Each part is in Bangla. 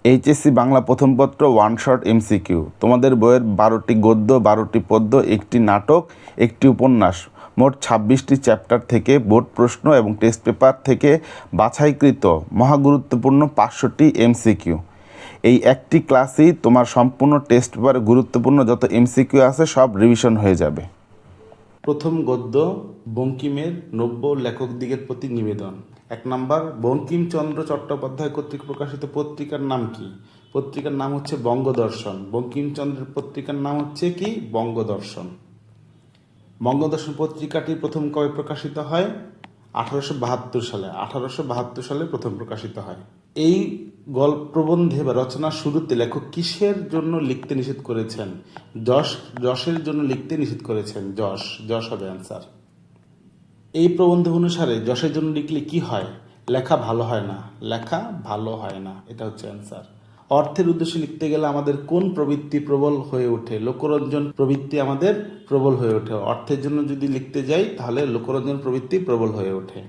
এইচএসসি বাংলা প্রথম পত্র ওয়ান শর্ট এমসিকিউ। তোমাদের বইয়ের 12টি গদ্য, 12টি পদ্য, একটি নাটক, একটি উপন্যাস, মোট 26টি চ্যাপ্টার থেকে বোর্ড প্রশ্ন এবং টেস্ট পেপার থেকে বাছাইকৃত মহাগুরুত্বপূর্ণ 500টি এমসিকিউ। এই একটি ক্লাসেই তোমার সম্পূর্ণ টেস্ট পেপারে গুরুত্বপূর্ণ যত এমসিকিউ আছে সব রিভিশন হয়ে যাবে। প্রথম গদ্য, বঙ্কিমের নব্য লেখকদিগের প্রতি নিবেদন। 1 নম্বর, বঙ্কিমচন্দ্র চট্টোপাধ্যায় কর্তৃক প্রকাশিত পত্রিকার নাম কি? পত্রিকার নাম হচ্ছে বঙ্গদর্শন। বঙ্কিমচন্দ্রের পত্রিকার নাম হচ্ছে কি? বঙ্গদর্শন। বঙ্গদর্শন পত্রিকাটি প্রথম কবে প্রকাশিত হয়? 1872 সালে। 1872 সালে প্রথম প্রকাশিত হয়। এই গল্প প্রবন্ধে বা রচনার শুরুতে লেখক কিসের জন্য লিখতে নিষেধ করেছেন? যশের জন্য লিখতে নিষেধ করেছেন। যশ হবে অ্যান্সার। এই প্রবন্ধ অনুসারে যশের জন্য লিখলে কি হয়? লেখা ভালো হয় না। লেখা ভালো হয় না, এটা হচ্ছে অ্যান্সার। অর্থের উদ্দেশ্যে লিখতে গেলে আমাদের কোন প্রবৃত্তি প্রবল হয়ে ওঠে? লোকরঞ্জন প্রবৃত্তি আমাদের প্রবল হয়ে ওঠে। অর্থের জন্য যদি লিখতে যাই তাহলে লোকরঞ্জন প্রবৃত্তি প্রবল হয়ে ওঠে।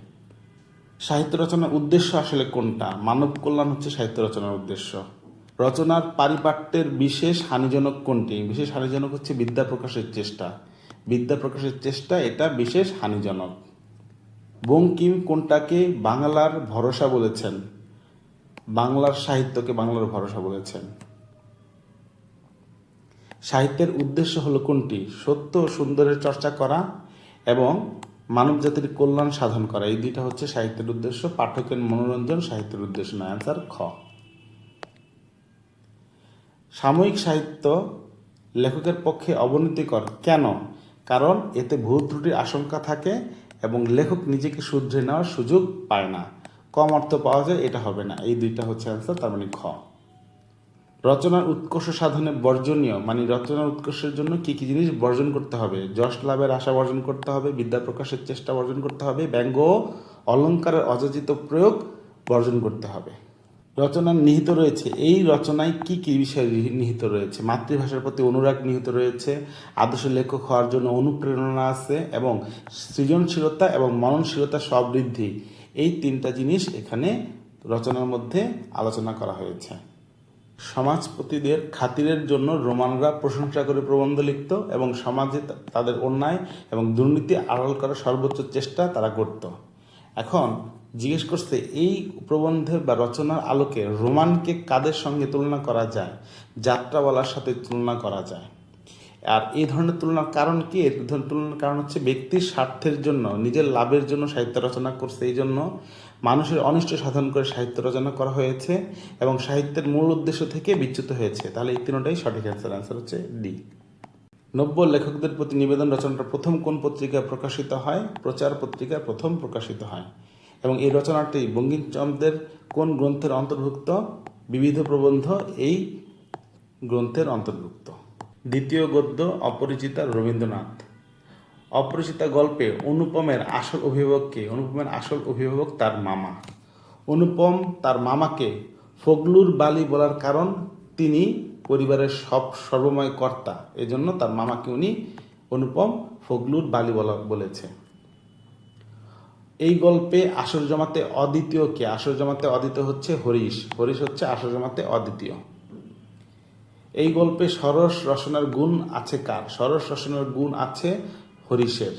সাহিত্য রচনার উদ্দেশ্য আসলে কোনটা? মানব কল্যাণ হচ্ছে সাহিত্য রচনার উদ্দেশ্য। রচনার পারিপাট্যের বিশেষ হানিজনক কোনটি? বিশেষ হানিজনক হচ্ছে বিদ্যা প্রকাশের চেষ্টা। বিদ্যা প্রকাশের চেষ্টা এটা বিশেষ হানিজনক। বঙ্কিম কোনটাকে বাংলার ভরসা বলেছেন? বাংলার সাহিত্যকে বাংলার ভরসা বলেছেন। সাহিত্যের উদ্দেশ্য হলো কোনটি? সত্য ও সুন্দরের চর্চা করা এবং মানব জাতির কল্যাণ সাধন করা। এই দুইটা হচ্ছে সাহিত্যের উদ্দেশ্য। পাঠকের মনোরঞ্জন সাহিত্যের উদ্দেশ্য না। অ্যান্সার খ। সাময়িক সাহিত্য লেখকের পক্ষে অবনতিকর কেন? কারণ এতে ভুল ত্রুটির আশঙ্কা থাকে এবং লেখক নিজেকে শুধরে নেওয়ার সুযোগ পায় না। কম অর্থ পাওয়া যায়, এটা হবে না। এই দুইটা হচ্ছে অ্যান্সার, তার মানে খ। রচনার উৎকর্ষ সাধনে বর্জনীয়, মানে রচনার উৎকর্ষের জন্য কি কি জিনিস বর্জন করতে হবে? যশ লাভের আশা বর্জন করতে হবে, বিদ্যা প্রকাশের চেষ্টা বর্জন করতে হবে, ব্যঙ্গ ও অলঙ্কারের অযাচিত প্রয়োগ বর্জন করতে হবে। রচনার নিহিত রয়েছে, এই রচনায় কি কি বিষয় নিহিত রয়েছে? মাতৃভাষার প্রতি অনুরাগ নিহিত রয়েছে, আদর্শ লেখক হওয়ার জন্য অনুপ্রেরণা আছে এবং সৃজনশীলতা এবং মননশীলতা সমৃদ্ধি। এই তিনটা জিনিস এখানে রচনার মধ্যে আলোচনা করা হয়েছে। সমাজপতিদের খাতিরের জন্য রোমানরা প্রশংসা করে প্রবন্ধ লিখত এবং সমাজে তাদের অন্যায় এবং দুর্নীতি আড়াল করার সর্বোচ্চ চেষ্টা তারা করত। এখন জিজ্ঞেস করছে এই প্রবন্ধে বা রচনার আলোকে রোমানকে কাদের সঙ্গে তুলনা করা যায়? যাত্রাওয়ালার সাথে তুলনা করা যায়। আর এই ধরনের তুলনার কারণ কি? এই ধরনের তুলনার কারণ হচ্ছে ব্যক্তির স্বার্থের জন্য, নিজের লাভের জন্য সাহিত্য রচনা করছে, এই জন্য মানুষের অনিষ্ট সাধন করে সাহিত্য রচনা করা হয়েছে এবং সাহিত্যের মূল উদ্দেশ্য থেকে বিচ্যুত হয়েছে। তাহলে এই তিনটাই সঠিক অ্যান্সার। অ্যান্সার হচ্ছে ডি। নব্য লেখকদের প্রতি নিবেদন রচনাটা প্রথম কোন পত্রিকায় প্রকাশিত হয়? প্রচার পত্রিকায় প্রথম প্রকাশিত হয়। এবং এই রচনাটি বঙ্কিমচন্দ্রের কোন গ্রন্থের অন্তর্ভুক্ত? বিবিধ প্রবন্ধ এই গ্রন্থের অন্তর্ভুক্ত। দ্বিতীয় গদ্য, অপরিচিতা, রবীন্দ্রনাথ। অপরিচিতা গল্পে অনুপমের আসল অভিভাবক কে? অনুপমের আসল অভিভাবক তার মামা। অনুপম তার মামাকে ফগলুর বালি বলার কারণ তিনি পরিবারের সর্বময় কর্তা, এজন্য তার মামাকে উনি অনুপম ফগলুর বালি বলেছে। এই গল্পে আসর জমাতে অদ্বিতীয় কে? আসর জমাতে অদ্বিতীয় হচ্ছে হরিশ। হরিশ হচ্ছে আসর জমাতে অদ্বিতীয়। এই গল্পে সরস রসনার গুণ আছে কার? সরস রসনার গুণ আছে হরিশের।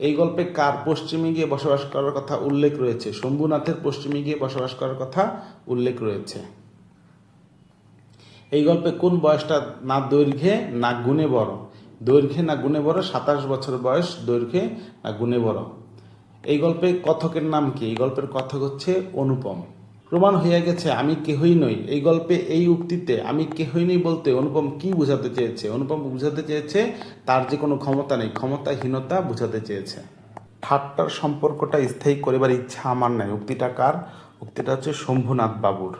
এই গল্পে কার পশ্চিমে গিয়ে বসবাস করার কথা উল্লেখ রয়েছে? শম্ভুনাথের পশ্চিমে গিয়ে বসবাস করার কথা উল্লেখ রয়েছে। এই গল্পে কোন বয়সটা না দৈর্ঘ্যে না গুণে বড়? দৈর্ঘ্যে না গুণে বড়? 27 বছর বয়স দৈর্ঘ্যে না গুণে বড়। এই গল্পে কথকের নাম কি? এই গল্পের কথক হচ্ছে অনুপম। প্রমাণ হইয়া গেছে আমি কেহই নই। এই গল্পে এই উক্তিতে আমি কেহই নই বলতে অনুপম কি বোঝাতে চেয়েছে? অনুপম বোঝাতে চেয়েছে তার যে কোনো ক্ষমতা নেই, ক্ষমতাহীনতা বোঝাতে চেয়েছে। ঠাট্টার সম্পর্কটা স্থায়ী করিবার ইচ্ছা আমার নাই, উক্তিটা কার? উক্তিটা হচ্ছে শম্ভুনাথ বাবুর।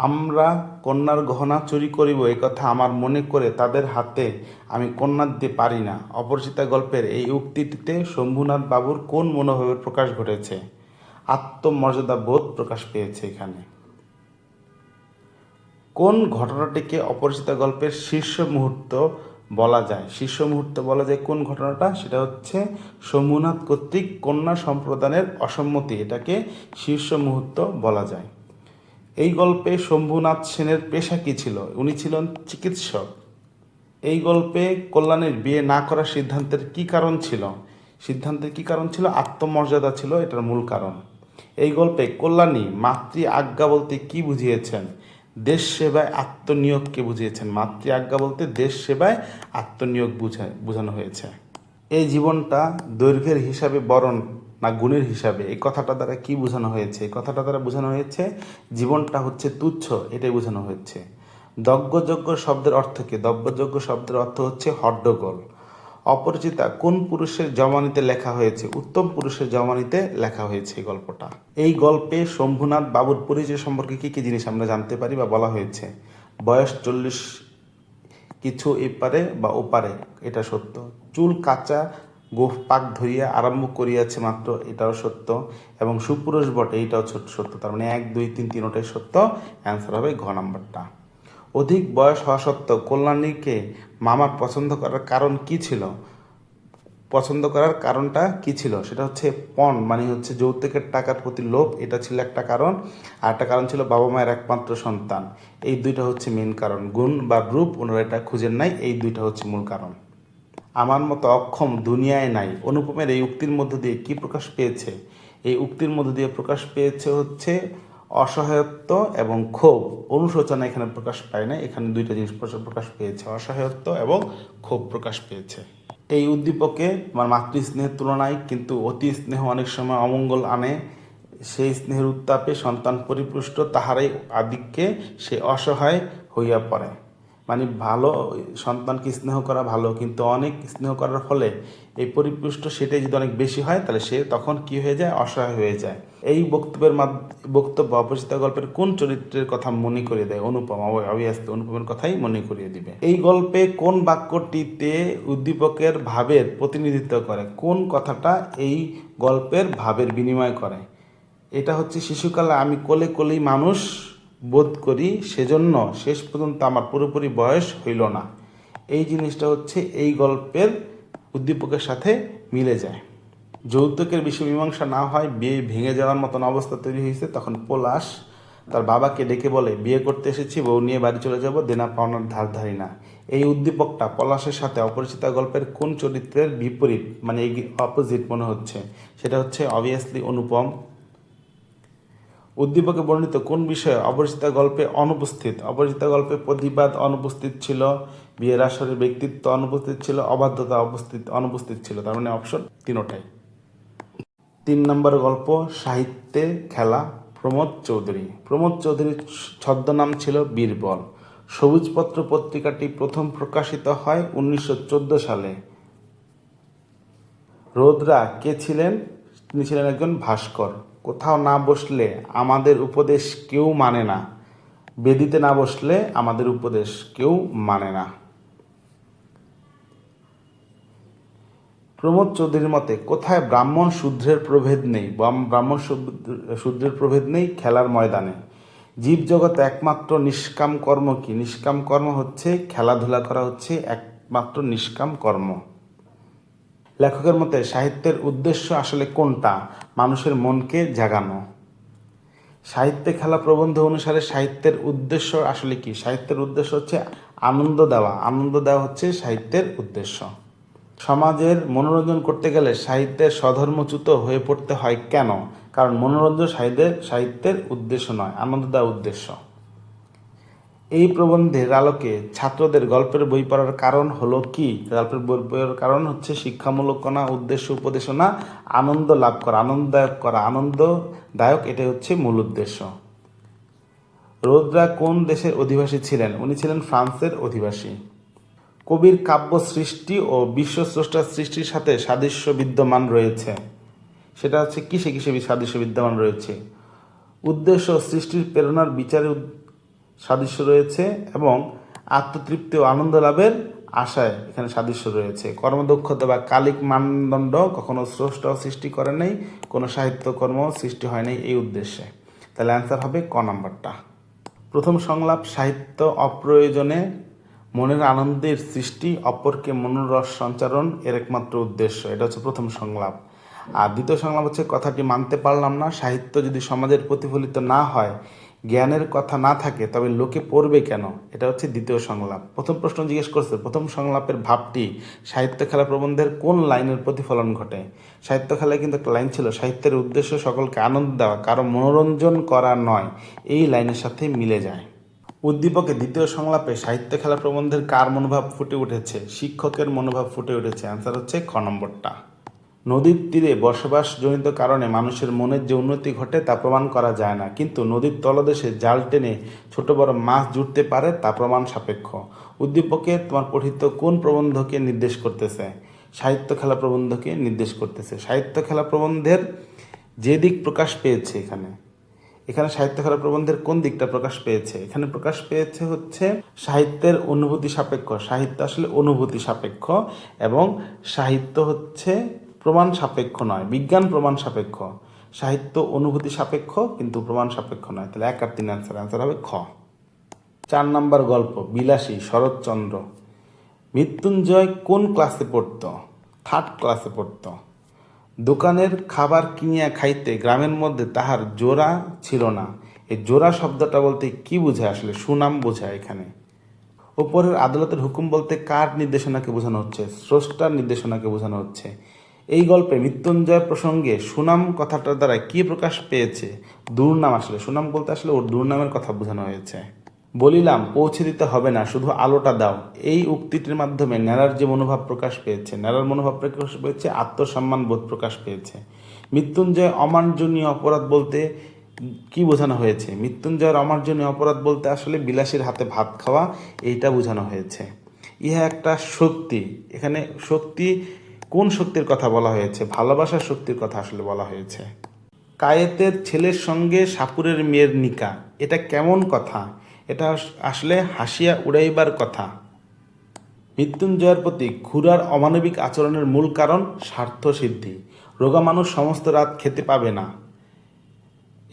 আমরা কন্যার গহনা চুরি করিব এ কথা আমার মনে করে তাদের হাতে আমি কন্যা দিতে পারি না। অপরিচিতা গল্পের এই উক্তিটিতে শম্ভুনাথ বাবুর কোন মনোভাবের প্রকাশ ঘটেছে? আত্মমর্যাদা বোধ প্রকাশ পেয়েছে এখানে। কোন ঘটনাটিকে অপরিচিতা গল্পের শীর্ষ মুহূর্ত বলা যায়? শীর্ষ মুহূর্ত বলা যায় কোন ঘটনাটা? সেটা হচ্ছে শম্ভুনাথ কর্তৃক কন্যা সম্প্রদানের অসম্মতি, এটাকে শীর্ষ মুহূর্ত বলা যায়। এই গল্পে শম্ভুনাথ সেনের পেশা কী ছিল? উনি ছিলেন চিকিৎসক। এই গল্পে কল্যাণীর বিয়ে না করার সিদ্ধান্তের কী কারণ ছিল? সিদ্ধান্তের কী কারণ ছিল? আত্মমর্যাদা ছিল এটার মূল কারণ। এই গল্পে কল্যাণী মাতৃ আজ্ঞা বলতে কি বুঝিয়েছেন? দেশ সেবায় আত্মনিয়োগকে বুঝিয়েছেন। মাতৃ আজ্ঞা বলতে দেশ সেবায় আত্মনিয়োগ বোঝানো হয়েছে। এই জীবনটা দৈর্ঘ্যের হিসাবে বরণ না গুণের হিসাবে, এই কথাটা দ্বারা কি বোঝানো হয়েছে? এই কথাটা দ্বারা বোঝানো হয়েছে জীবনটা হচ্ছে তুচ্ছ, এটাই বোঝানো হয়েছে। দগ্ধযজ্ঞ শব্দের অর্থ কি? দগ্ধযজ্ঞ শব্দের অর্থ হচ্ছে হট্টগোল। অপরিচিতা কোন পুরুষের জমানিতে লেখা হয়েছে? উত্তম পুরুষের জমানিতে লেখা হয়েছে এই গল্পটা। এই গল্পে শম্ভুনাথ বাবুর পরিচয় সম্পর্কে কি কি জিনিস আমরা জানতে পারি বা বলা হয়েছে? বয়স 40 কিছু এপারে বা ওপারে, এটা সত্য। চুল কাঁচা, গোফ পাক ধরিয়া আরম্ভ করিয়াছে মাত্র, এটাও সত্য। এবং সুপুরুষ বটে, এইটাও সত্য। তার মানে 1, 2, 3 তিনোটাই সত্য। অ্যান্সার হবে ঘ নাম্বারটা। অধিক বয়স হওয়া সত্ত্বেও কল্যাণীকে মামার পছন্দ করার কারণ কি ছিল? পছন্দ করার কারণটা কি ছিল? সেটা হচ্ছে পণ, মানে হচ্ছে যৌতুকের টাকার প্রতি লোভ, এটা ছিল একটা কারণ। আর একটা কারণ ছিল বাবা মায়ের একমাত্র সন্তান। এই দুইটা হচ্ছে মেন কারণ। গুণ বা রূপ ওনারা এটা খুঁজেন নাই, এই দুইটা হচ্ছে মূল কারণ। আমার মতো অক্ষম দুনিয়ায় নাই, অনুপমের এই উক্তির মধ্য দিয়ে কি প্রকাশ পেয়েছে? এই উক্তির মধ্য দিয়ে প্রকাশ পেয়েছে হচ্ছে অসহায়ত্ব এবং ক্ষোভ। অনুশোচনা এখানে প্রকাশ পায় না, এখানে দুইটা জিনিস প্রকাশ পেয়েছে, অসহায়ত্ব এবং ক্ষোভ প্রকাশ পেয়েছে। এই উদ্দীপকে আমার মাতৃস্নেহের তুলনায় কিন্তু অতি স্নেহ অনেক সময় অমঙ্গল আনে। সেই স্নেহের উত্তাপে সন্তান পরিপুষ্ট, তাহারাই আদিককে সে অসহায় হইয়া পড়ে। মানে ভালো সন্তানকে স্নেহ করা ভালো, কিন্তু অনেক স্নেহ করার ফলে এই পরিপুষ্ট সেটাই যদি অনেক বেশি হয়, তাহলে সে তখন কি হয়ে যায়? অসহায় হয়ে যায়। এই বক্তব্য অপরিচিতা গল্পের কোন চরিত্রের কথা মনে করিয়ে দেয়? অনুপম। অবভিয়াসলি অনুপমের কথাই মনে করিয়ে দিবে। এই গল্পে কোন বাক্যটিতে উদ্দীপকের ভাবের প্রতিনিধিত্ব করে? কোন কথাটা এই গল্পের ভাবের বিনিময় করে? এটা হচ্ছে শিশুকালে আমি কোলে কোলেই মানুষ বোধ করি, সেজন্য শেষ পর্যন্ত আমার পুরোপুরি বয়স হইল না। এই জিনিসটা হচ্ছে এই গল্পের উদ্দীপকের সাথে মিলে যায়। যৌতুকের বিষয় মীমাংসা না হয় বিয়ে ভেঙে যাওয়ার মতন অবস্থা তৈরি হয়েছে, তখন পলাশ তার বাবাকে ডেকে বলে, বিয়ে করতে এসেছি, বউ নিয়ে বাড়ি চলে যাব, দেনা পাওনার ধার ধারি না। এই উদ্দীপকটা পলাশের সাথে অপরিচিতা গল্পের কোন চরিত্রের বিপরীত, মানে অপোজিট মনে হচ্ছে? সেটা হচ্ছে অবভিয়াসলি অনুপম। উদ্দীপকে বর্ণিত কোন বিষয়ে অপরিচিতা গল্পে অনুপস্থিত? অপরিচিতা গল্পে প্রতিবাদ অনুপস্থিত ছিল, বিয়ের আসরের ব্যক্তিত্ব অনুপস্থিত ছিল, অবাধ্যতা অনুপস্থিত ছিল। তার মানে অপশন তিনোটাই। 3 নম্বর গল্প সাহিত্যে খেলা, প্রমোদ চৌধুরী। প্রমোদ চৌধুরীর ছদ্মনাম ছিল বীরবল। সবুজপত্র পত্রিকাটি প্রথম প্রকাশিত হয় 1914 সালে। রোদরা কে ছিলেন? তিনি ছিলেন একজন ভাস্কর। কোথাও না বসলে আমাদের উপদেশ কেউ মানে না, বেদিতে না বসলে আমাদের উপদেশ কেউ মানে না। প্রমোদ চৌধুরীর মতে কোথায় ব্রাহ্মণ শূদ্রের প্রভেদ নেই? ব্রাহ্মণ শূদ্রের প্রভেদ নেই খেলার ময়দানে। জীবজগতে একমাত্র নিষ্কাম কর্ম কি? নিষ্কাম কর্ম হচ্ছে খেলাধুলা করা, হচ্ছে একমাত্র নিষ্কাম কর্ম। লেখকের মতে সাহিত্যের উদ্দেশ্য আসলে কোনটা? মানুষের মনকে জাগানো। সাহিত্যে খেলা প্রবন্ধ অনুসারে সাহিত্যের উদ্দেশ্য আসলে কি? সাহিত্যের উদ্দেশ্য হচ্ছে আনন্দ দেওয়া। আনন্দ দেওয়া হচ্ছে সাহিত্যের উদ্দেশ্য। সমাজের মনোরঞ্জন করতে গেলে সাহিত্যের স্বধর্মচ্যুত হয়ে পড়তে হয় কেন? কারণ মনোরঞ্জন সাহিত্যের উদ্দেশ্য নয়, আনন্দ দেওয়া উদ্দেশ্য। এই প্রবন্ধের আলোকে ছাত্রদের গল্পের বই পড়ার কারণ হলো কি? গল্পের বই পড়ার কারণ হচ্ছে শিক্ষামূলক না, উদ্দেশ্য উপদেশনা, আনন্দ লাভ করা, আনন্দদায়ক, এটাই হচ্ছে মূল উদ্দেশ্য। রোদরা কোন দেশের অধিবাসী ছিলেন? উনি ছিলেন ফ্রান্সের অধিবাসী। কবির কাব্য সৃষ্টি ও বিশ্বস্রষ্টার সৃষ্টির সাথে সাদৃশ্য বিদ্যমান রয়েছে। সেটা হচ্ছে কিসে কিসে সাদৃশ্য বিদ্যমান রয়েছে? উদ্দেশ্য সৃষ্টির প্রেরণার বিচারে সাদৃশ্য রয়েছে, এবং আত্মতৃপ্তি ও আনন্দ লাভের আশায় এখানে সাদৃশ্য রয়েছে। কর্মদক্ষতা বা কালিক মানদণ্ড কখনো স্রষ্টা সৃষ্টি করে নাই, কোনো সাহিত্যকর্ম সৃষ্টি হয় নাই এই উদ্দেশ্যে। তাহলে অ্যান্সার হবে ক নাম্বারটা। প্রথম সংলাপ সাহিত্য অপ্রয়োজনে মনের আনন্দের সৃষ্টি, অপরকে মনোরস সঞ্চারণ এর একমাত্র উদ্দেশ্য। এটা হচ্ছে প্রথম সংলাপ। আর দ্বিতীয় সংলাপ হচ্ছে কথাটি মানতে পারলাম না, সাহিত্য যদি সমাজের প্রতিফলিত না হয়, জ্ঞানের কথা না থাকে তবে লোকে পড়বে কেন? এটা হচ্ছে দ্বিতীয় সংলাপ। প্রথম প্রশ্ন জিজ্ঞেস করছে, প্রথম সংলাপের ভাবটি সাহিত্য খেলা প্রবন্ধের কোন লাইনের প্রতিফলন ঘটে? সাহিত্য খেলায় কিন্তু একটা লাইন ছিল, সাহিত্যের উদ্দেশ্য সকলকে আনন্দ দেওয়া, কারো মনোরঞ্জন করা নয়। এই লাইনের সাথে মিলে যায়। উদ্দীপকে দ্বিতীয় সংলাপে সাহিত্য খেলা প্রবন্ধের কার মনোভাব ফুটে উঠেছে? শিক্ষকের মনোভাব ফুটে উঠেছে। অ্যান্সার হচ্ছে খ নম্বরটা। নদীর তীরে বসবাসজনিত কারণে মানুষের মনের যে উন্নতি ঘটে তা প্রমাণ করা যায় না, কিন্তু নদীর তলদেশে জাল টেনে ছোট বড় মাছ জুটতে পারে তা প্রমাণ সাপেক্ষ। উদ্দীপকে তোমার পঠিত কোন প্রবন্ধকে নির্দেশ করতেছে? সাহিত্য খেলা প্রবন্ধকে নির্দেশ করতেছে। সাহিত্য খেলা প্রবন্ধের যে দিক প্রকাশ পেয়েছে এখানে এখানে সাহিত্য খেলা প্রবন্ধের কোন দিকটা প্রকাশ পেয়েছে? এখানে প্রকাশ পেয়েছে হচ্ছে সাহিত্যের অনুভূতি সাপেক্ষ। সাহিত্য আসলে অনুভূতি সাপেক্ষ এবং সাহিত্য হচ্ছে প্রমাণ সাপেক্ষ নয়, বিজ্ঞান প্রমাণ সাপেক্ষ। সাহিত্য অনুভূতি সাপেক্ষ কিন্তু প্রমাণ সাপেক্ষ নয়। তাহলে 1 আর 3 অ্যান্সার হবে খ। 4 নম্বর গল্প বিলাসী শরৎচন্দ্র। মৃত্যুঞ্জয় কোন ক্লাসে পড়তো? 3rd ক্লাসে পড়তো। দোকানের খাবার কিনিয়া খাইতে গ্রামের মধ্যে তাহার জোড়া ছিল না। এই জোড়া শব্দটা বলতে কি বোঝায়? আসলে সুনাম বোঝায় এখানে। ওপরের আদালতের হুকুম বলতে কার নির্দেশনাকে বোঝানো হচ্ছে? স্রষ্টার নির্দেশনাকে বোঝানো হচ্ছে। এই গল্পে মৃত্যুঞ্জয় প্রসঙ্গে সুনাম কথাটার দ্বারা কি প্রকাশ পেয়েছে? দুর্নাম। আসলে সুনাম বলতে আসলে ওর দুর্নামের কথা বোঝানো হয়েছে। বলিলাম পৌঁছে দিতে হবে না, শুধু আলোটা দাও। এই উক্তিটির মাধ্যমে ন্যাড়ার যে মনোভাব প্রকাশ পেয়েছে, ন্যাড়ার মনোভাব প্রকাশ পেয়েছে, আত্মসম্মান বোধ প্রকাশ পেয়েছে। মৃত্যুঞ্জয় অমার্জনীয় অপরাধ বলতে কি বোঝানো হয়েছে? মৃত্যুঞ্জয়ের অমার্জনীয় অপরাধ বলতে আসলে বিলাসীর হাতে ভাত খাওয়া, এইটা বোঝানো হয়েছে। ইহা একটা শক্তি। এখানে শক্তি, কোন শক্তির কথা বলা হয়েছে? ভালোবাসার শক্তির কথা আসলে বলা হয়েছে। কায়েতের ছেলের সঙ্গে সাপুরের মেয়ের নিকা, এটা কেমন কথা? এটা আসলে হাসিয়া উড়াইবার কথা। মৃত্যুঞ্জয়ের প্রতি খুড়ার অমানবিক আচরণের মূল কারণ স্বার্থ সিদ্ধি। রোগা মানুষ সমস্ত রাত খেতে পাবে না।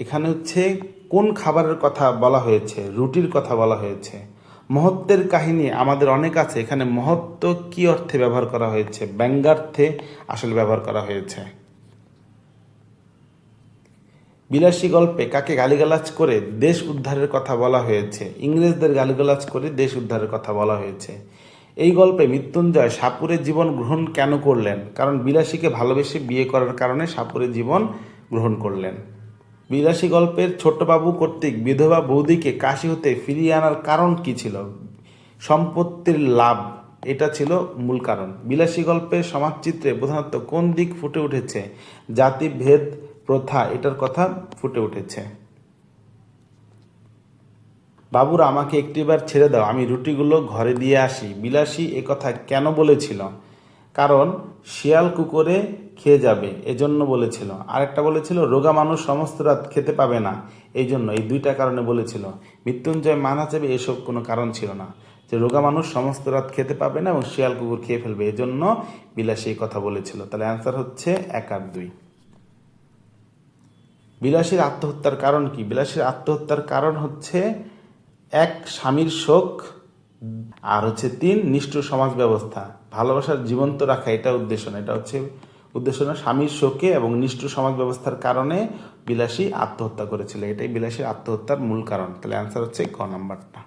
এখানে হচ্ছে কোন খাবারের কথা বলা হয়েছে? রুটির কথা বলা হয়েছে। মহত্বের কাহিনী আমাদের অনেক আছে, এখানে মহত্ব কি অর্থে ব্যবহার করা হয়েছে? ব্যঙ্গার্থে আসলে ব্যবহার করা হয়েছে। বিলাসী গল্পে কাকে গালিগালাজ করে দেশ উদ্ধারের কথা বলা হয়েছে? ইংরেজদের গালিগালাজ করে দেশ উদ্ধারের কথা বলা হয়েছে। এই গল্পে মৃত্যুঞ্জয় সাপুরে জীবন গ্রহণ কেন করলেন? কারণ বিলাসীকে ভালোবেসে বিয়ে করার কারণে সাপুরে জীবন গ্রহণ করলেন। বিলাসী গল্পের ছোট্টবাবু কর্তৃক বিধবা বৌদিকে কাশী হতে ফিরিয়ে আনার কারণ কি ছিল? সম্পত্তির লাভ, এটা ছিল মূল কারণ। বিলাসী গল্পের সমাজচিত্রে প্রধানত কোন দিক ফুটে উঠেছে? জাতিভেদ প্রথা, এটার কথা ফুটে উঠেছে। বাবুরা আমাকে একটিবার ছেড়ে দাও, আমি রুটিগুলো ঘরে দিয়ে আসি। বিলাসী একথা কেন বলেছিল? কারণ শিয়াল কুকুরে খেয়ে যাবে এজন্য বলেছিল। আরেকটা বলেছিল রোগা মানুষ সমস্ত রাত খেতে পাবে না, এই জন্য। এই 2টা কারণে বলেছিল। মৃত্যুঞ্জয় মানা যাবে এসব কোনো কারণ ছিল না, যে রোগা মানুষ সমস্ত রাত খেতে পাবে না এবং শিয়াল কুকুর খেয়ে ফেলবে, এজন্য বিলাসী এই কথা বলেছিল। তাহলে অ্যান্সার হচ্ছে 1 আর 2। বিলাসীর আত্মহত্যার কারণ কি? বিলাসীর আত্মহত্যার কারণ হচ্ছে 1 স্বামীর শোক, আর হচ্ছে 3 নিষ্ঠুর সমাজ ব্যবস্থা। ভালোবাসার জীবন্ত রাখা এটা উদ্দেশ্য না, এটা হচ্ছে উদ্দেশ্য না, স্বামীর শোকে এবং নিষ্ঠুর সমাজ ব্যবস্থার কারণে বিলাসী আত্মহত্যা করেছিল। এটাই বিলাসীর আত্মহত্যার মূল কারণ। তাহলে অ্যান্সার হচ্ছে ক নাম্বারটা।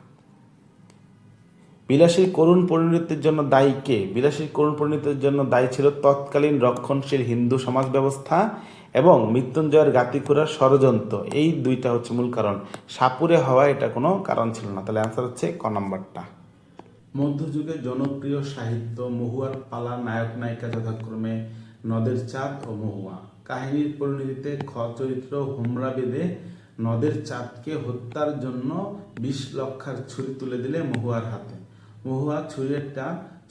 বিলাসীর করুণ পরিণতির জন্য দায়ী কে? বিলাসীর করুণ পরিণতির জন্য দায়ী ছিল তৎকালীন রক্ষণশীল হিন্দু সমাজ ব্যবস্থা এবং মৃত্যুঞ্জয়ের গাতিখুড়ার ষড়যন্ত্র। এই 2টা হচ্ছে মূল কারণ। সাপুরে হওয়া এটা কোনো কারণ ছিল না। তাহলে অ্যান্সার হচ্ছে ক নাম্বারটা। মধ্যযুগের জনপ্রিয় সাহিত্য মহুয়ার পালা, নায়ক নায়িকা যথাক্রমে নদের চাঁদ ও মহুয়া। কাহিনীর পরিণতিতে চরিত্র হোমরা বেঁধে নদের চাঁদকে হত্যার জন্য 20 লক্ষার ছুরি তুলে দিলে মহুয়ার হাতে। মহুয়া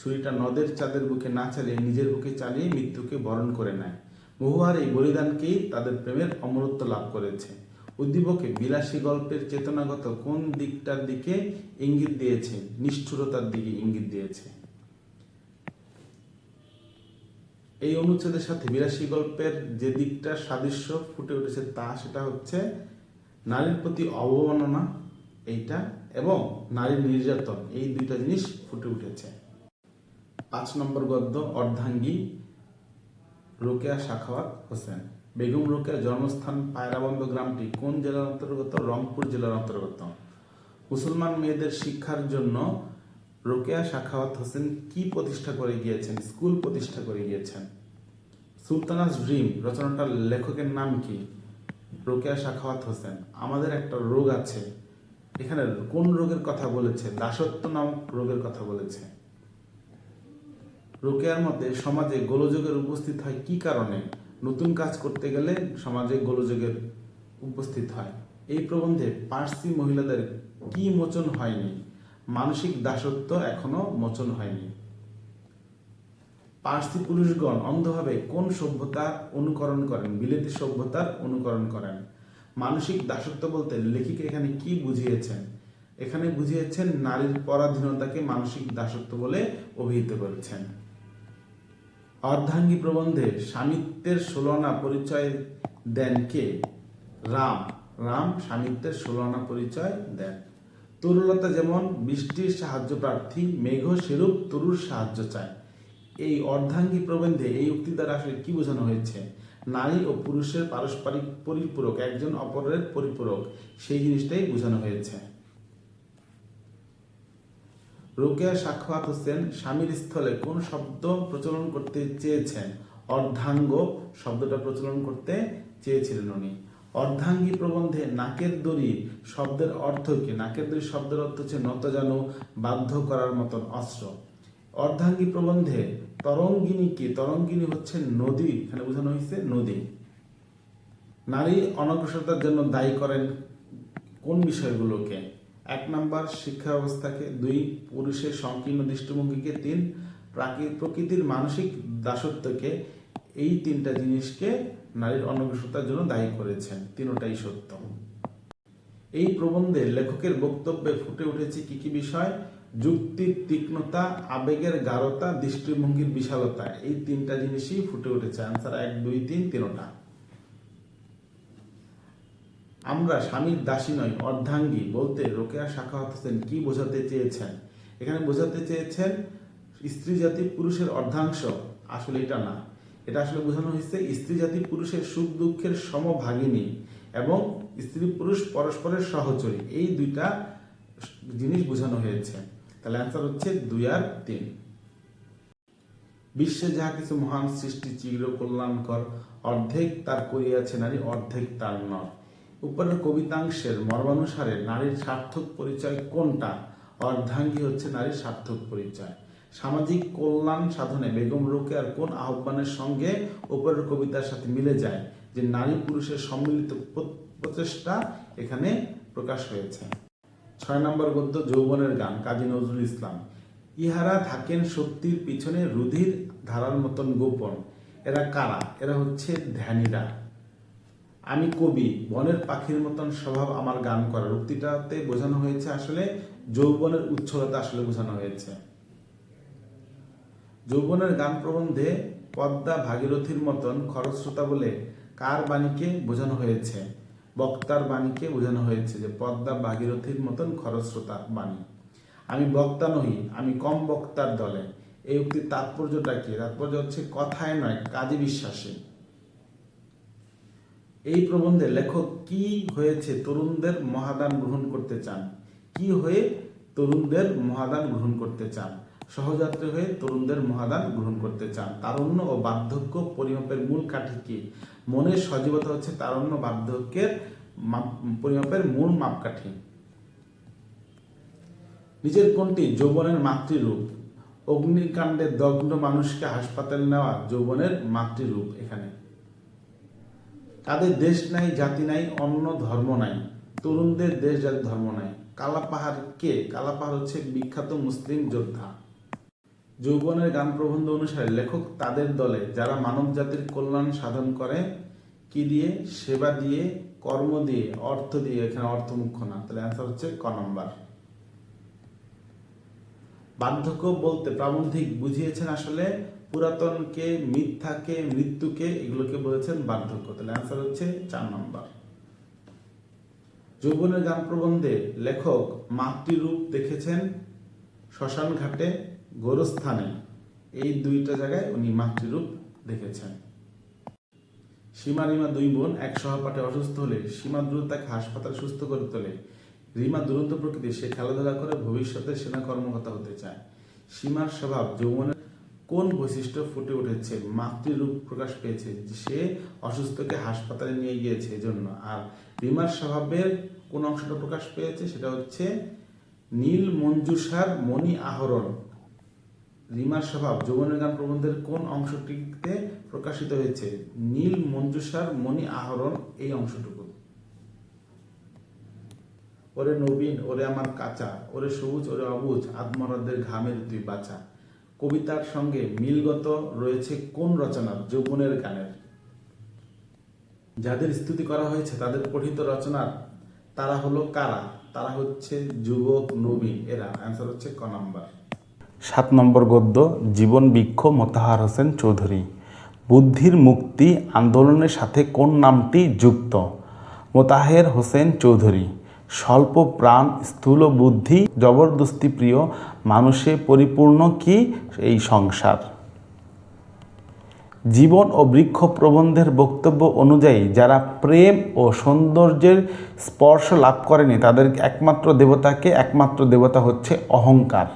ছুরিটা নদের চাঁদের বুকে না চালিয়ে নিজের বুকে চালিয়ে মৃত্যুকে বরণ করে নেয়। মহুয়ার এই বলিদানকেই তাদের প্রেমের অমরত্ব লাভ করেছে। উদ্দীপকে বিলাসী গল্পের চেতনাগত কোন দিকটার দিকে ইঙ্গিত দিয়েছে? নিষ্ঠুরতার দিকে ইঙ্গিত দিয়েছে। এই অনুচ্ছেদের সাথে বিলাসী গল্পের যে দিকটা সাদৃশ্য ফুটে উঠেছে সেটা হচ্ছে নারীর প্রতি অবমাননা, এইটা, এবং নারীর নির্যাতন, এই 2টা জিনিস ফুটে উঠেছে। 5 নম্বর গদ্য অর্ধাঙ্গী রোকেয়া সাখাওয়াত হোসেন। বেগম রোকেয়ার জন্মস্থান পায়রাবন্দ গ্রামটি কোন জেলার অন্তর্গত? রংপুর জেলার অন্তর্গত। মুসলমান মেয়েদের শিক্ষার জন্য রোকেয়া সাখাওয়াত হোসেন কি প্রতিষ্ঠা করে গিয়েছেন? স্কুল প্রতিষ্ঠা করে গিয়েছেন। সুলতানাস ড্রিম রচনাটার লেখকের নাম কি? রোকেয়া সাখাওয়াত হোসেন। আমাদের একটা রোগ আছে, এখানে কোন রোগের কথা বলেছে? দাসত্ব নামক রোগের কথা বলেছে। রোকেয়ার মতে সমাজে গোলযোগের উপস্থিত হয় কি কারণে? নতুন কাজ করতে গেলে সমাজে গোলযোগের উপস্থিত হয়। এই প্রবন্ধে পার্সি মহিলাদের কি মোচন হয়নি? মানসিক দাসত্ব এখনো মোচন হয়নি। পার্সি পুরুষগণ অন্ধভাবে কোন সভ্যতা অনুকরণ করেন? বিলেতি সভ্যতার অনুকরণ করেন। মানসিক দাসত্ব বলতে লেখিকা এখানে কি বুঝিয়েছেন? এখানে বুঝিয়েছেন নারীর পরাধীনতাকে মানসিক দাসত্ব বলে অভিহিত করেছেন। অর্ধাঙ্গী প্রবন্ধে স্বামিত্বের 16 আনা পরিচয় দেন কে? রাম। রাম স্বামিত্বের 16 আনা পরিচয় দেন। তরুলতা যেমন বৃষ্টির সাহায্য প্রার্থী, মেঘ সেরূপ তরুর সাহায্য চায়। এই অর্ধাঙ্গী প্রবন্ধে এই উক্তি দ্বারা আসলে কি বোঝানো হয়েছে? নারী ও পুরুষের পারস্পরিক পরিপূরক, একজন অপরের পরিপূরক, সেই জিনিসটাই বোঝানো হয়েছে। রোকেয়া সাখাওয়াত হোসেন স্বামীর স্থলে কোন শব্দ প্রচলন করতে চেয়েছেন? অর্ধাঙ্গ শব্দটা প্রচলন করতে চেয়েছিলেন উনি। অর্ধাঙ্গী প্রবন্ধে নাকের দড়ি শব্দের অর্থ কি? নাকের দড়ি শব্দের অর্থ হচ্ছে নতজানু, বাধ্য করার মতন অস্ত্র। অর্ধাঙ্গী প্রবন্ধে তরঙ্গিনী কি? তরঙ্গিনী হচ্ছে নদী, এখানে বোঝানো হয়েছে নদী। নারী অনগ্রসরতার জন্য দায়ী করেন কোন বিষয়গুলোকে? 1 নাম্বার শিক্ষা ব্যবস্থাকে, 2 পুরুষের সংকীর্ণ দৃষ্টিভঙ্গিকে, 3 প্রকৃতির মানসিক দাসত্বকে। এই 3টা জিনিসকে নারীর অনগ্রসরতার জন্য দায়ী করেছেন। 3টাই সত্য। এই প্রবন্ধে লেখকের বক্তব্যে ফুটে উঠেছে কি কি বিষয়? যুক্তির তীক্ষ্ণতা, আবেগের গাঢ়তা, দৃষ্টিভঙ্গির বিশালতা। এই 3টা জিনিসই ফুটে উঠেছে। আনসার 1, 2, 3, 3টা। আমরা স্বামীর দাসী নই, অর্ধাঙ্গী বলতে রোকেয়া সাখাওয়াত হোসেন কি বোঝাতে চেয়েছেন? এখানে বোঝাতে চেয়েছেন স্ত্রী জাতি পুরুষের অর্ধাংশ। আসলে এটা না, এটা আসলে বোঝানো হয়েছে স্ত্রী জাতি পুরুষের সুখ দুঃখের সমভাগিনী এবং স্ত্রী পুরুষ পরস্পরের সহচরী। এই 2টা জিনিস বোঝানো হয়েছে। তাহলে অ্যান্সার হচ্ছে 2 আর 3। বিশ্বে যাহা কিছু মহান সৃষ্টি চির কল্যাণকর, অর্ধেক তার করিয়াছে নারী, অর্ধেক তার নর। উপরের কবিতাংশের মর্মানুসারে নারীর সার্থক পরিচয় কোনটা? অর্ধাঙ্গী হচ্ছে নারীর সার্থক পরিচয়। সামাজিক কল্যাণ সাধনে বেগম রোকেয়ার কোন আহ্বানের সঙ্গে উপরের কবিতার সাথে মিলে যায়? যে নারী পুরুষের সম্মিলিত প্রচেষ্টা এখানে প্রকাশ হয়েছে। 6 নম্বর গদ্য যৌবনের গান, কাজী নজরুল ইসলাম। ইহারা থাকেন শক্তির পিছনে, রুধির ধারার মতন গোপন। এরা কারা? এরা হচ্ছে ধ্যানীরা। আমি কবি, বনের পাখির মতন স্বভাব আমার গান করার। উক্তিটাতে বোঝানো হয়েছে আসলে যৌবনের উচ্ছলতা আসলে বোঝানো হয়েছে। যৌবনের গান প্রবন্ধে পদ্মা ভাগীরথীর মতন খরস্রোতা বলে কার বাণীকে বোঝানো হয়েছে? বক্তার বাণীকে বোঝানো হয়েছে, যে পদ্মা ভাগীরথীর মতন খরস্রোতা বাণী। আমি বক্তা নহি, আমি কম বক্তার দলে। এই উক্তির তাৎপর্যটা কি? তাৎপর্য হচ্ছে কথায় নয়, কাজে বিশ্বাসী। এই প্রবন্ধে লেখক কি হয়েছে তরুণদের মহাদান গ্রহণ করতে চান? কি হয়ে তরুণদের মহাদান গ্রহণ করতে চান? সহযাত্রী হয়ে তরুণদের মহাদান গ্রহণ করতে চান। তারুণ্য ও বার্ধক্য পরিমাপের মূল কাঠি কি? মনের সজীবতা হচ্ছে তারুণ্য বার্ধক্যের পরিমাপের মূল মাপকাঠি। নিজের কোনটি যৌবনের মাতৃরূপ? অগ্নিকাণ্ডে দগ্ধ মানুষকে হাসপাতালে নেওয়া যৌবনের মাতৃরূপ। এখানে তাদের দেশ নাই, জাতি নাই, অন্য ধর্ম নাই। তরুণদের দেশ, জাতি, ধর্ম নাই। কালাপাহাড় কে? কালাপাহাড় হচ্ছে বিখ্যাত মুসলিম যোদ্ধা। যৌবনের গান প্রবন্ধ অনুসারে লেখক তাদের দলে যারা মানব জাতির কল্যাণ সাধন করে কি দিয়ে? সেবা দিয়ে, কর্ম দিয়ে, অর্থ দিয়ে। এখানে অর্থ মুখ্য না, তাহলে অ্যান্সার হচ্ছে ক নম্বর। বার্ধক্য বলতে প্রাবন্ধিক বুঝিয়েছেন আসলে পুরাতনকে, মিথ্যাকে, মৃত্যুকে, এগুলোকে বলেছেন বার্ধক্য। তাহলে অ্যান্সার হচ্ছে 4 নম্বর। যৌবনের গান প্রবন্ধে লেখক মাতৃরূপ দেখেছেন শ্মশান ঘাটে, গোরস্থানে। এই 2টা জায়গায় উনি মাতৃরূপ দেখেছেন। সীমা রিমা দুই বোন এক সহপাঠে অসুস্থ হলে সীমা দ্রুত তাকে হাসপাতালে সুস্থ করে তোলে। রিমা দুরন্ত প্রকৃতি, সে খেলাধুলা করে ভবিষ্যতে সেনা কর্মকর্তা হতে চায়। সীমার স্বভাব যৌবনের কোন বৈশিষ্ট্য ফুটে উঠেছে? মাতৃরূপ প্রকাশ পেয়েছে, সে অসুস্থকে হাসপাতালে নিয়ে গিয়েছে এজন্য। আর রিমার স্বভাবের কোন অংশটা প্রকাশ পেয়েছে? সেটা হচ্ছে নীল মঞ্জুষার মণি আহরণ। রিমার স্বভাব যৌবনের গান প্রবন্ধের কোন অংশটিতে প্রকাশিত হয়েছে? নীল মঞ্জুষার মণি আহরণ, এই অংশটুকু। ওরে নবীন, ওরে আমার কাঁচা, ওরে সবুজ, ওরে অবুজ, আদমরাদের ঘামের তুই বাঁচা কবিতার সঙ্গে মিলগত রয়েছে কোন রচনার? যৌবনের গানের। যাদের স্তুতি করা হয়েছে তাদের পঠিত রচনার তারা হলো কারা? তারা হচ্ছে যুবক, নবীন, এরা। অ্যান্সার হচ্ছে ক নাম্বার। 7 নম্বর গদ্য, জীবন বৃক্ষ, মোতাহার হোসেন চৌধুরী। বুদ্ধির মুক্তি আন্দোলনের সাথে কোন নামটি যুক্ত? মোতাহের হোসেন চৌধুরী। স্বল্প প্রাণ, স্থূল বুদ্ধি, জবরদস্তি প্রিয় মানুষে পরিপূর্ণ কি এই সংসার? জীবন ও বৃক্ষ প্রবন্ধের বক্তব্য অনুযায়ী যারা প্রেম ও সৌন্দর্যের স্পর্শ লাভ করেনি তাদের একমাত্র দেবতা হচ্ছে অহংকার।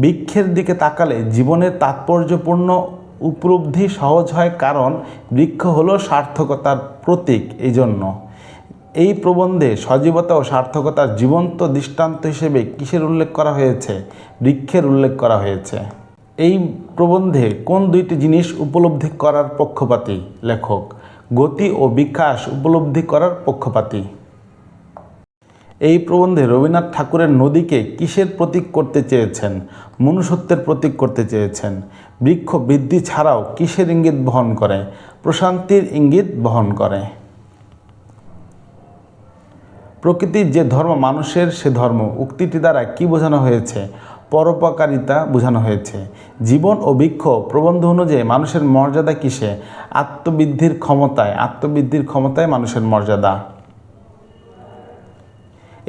বৃক্ষের দিকে তাকালে জীবনের তাৎপর্যপূর্ণ উপলব্ধি সহজ হয়, কারণ বৃক্ষ হলো সার্থকতার প্রতীক। এই জন্য এই প্রবন্ধে সজীবতা ও সার্থকতার জীবন্ত দৃষ্টান্ত হিসেবে কিসের উল্লেখ করা হয়েছে? বৃক্ষের উল্লেখ করা হয়েছে। এই প্রবন্ধে কোন দুইটি জিনিস উপলব্ধি করার পক্ষপাতী লেখক? গতি ও বিকাশ উপলব্ধি করার পক্ষপাতী। এই প্রবন্ধে রবীন্দ্রনাথ ঠাকুরের নদীকে কিসের প্রতীক করতে চেয়েছেন? মনুষ্যত্বের প্রতীক করতে চেয়েছেন। বৃক্ষ বৃদ্ধি ছাড়াও কিসের ইঙ্গিত বহন করে? প্রশান্তির ইঙ্গিত বহন করে। প্রকৃতির যে ধর্ম মানুষের সে ধর্ম উক্তিটি দ্বারা কি বোঝানো হয়েছে? পরোপকারিতা বোঝানো হয়েছে। জীবন ও বৃক্ষ প্রবন্ধ অনুযায়ী মানুষের মর্যাদা কিসে? আত্মবৃদ্ধির ক্ষমতায় মানুষের মর্যাদা।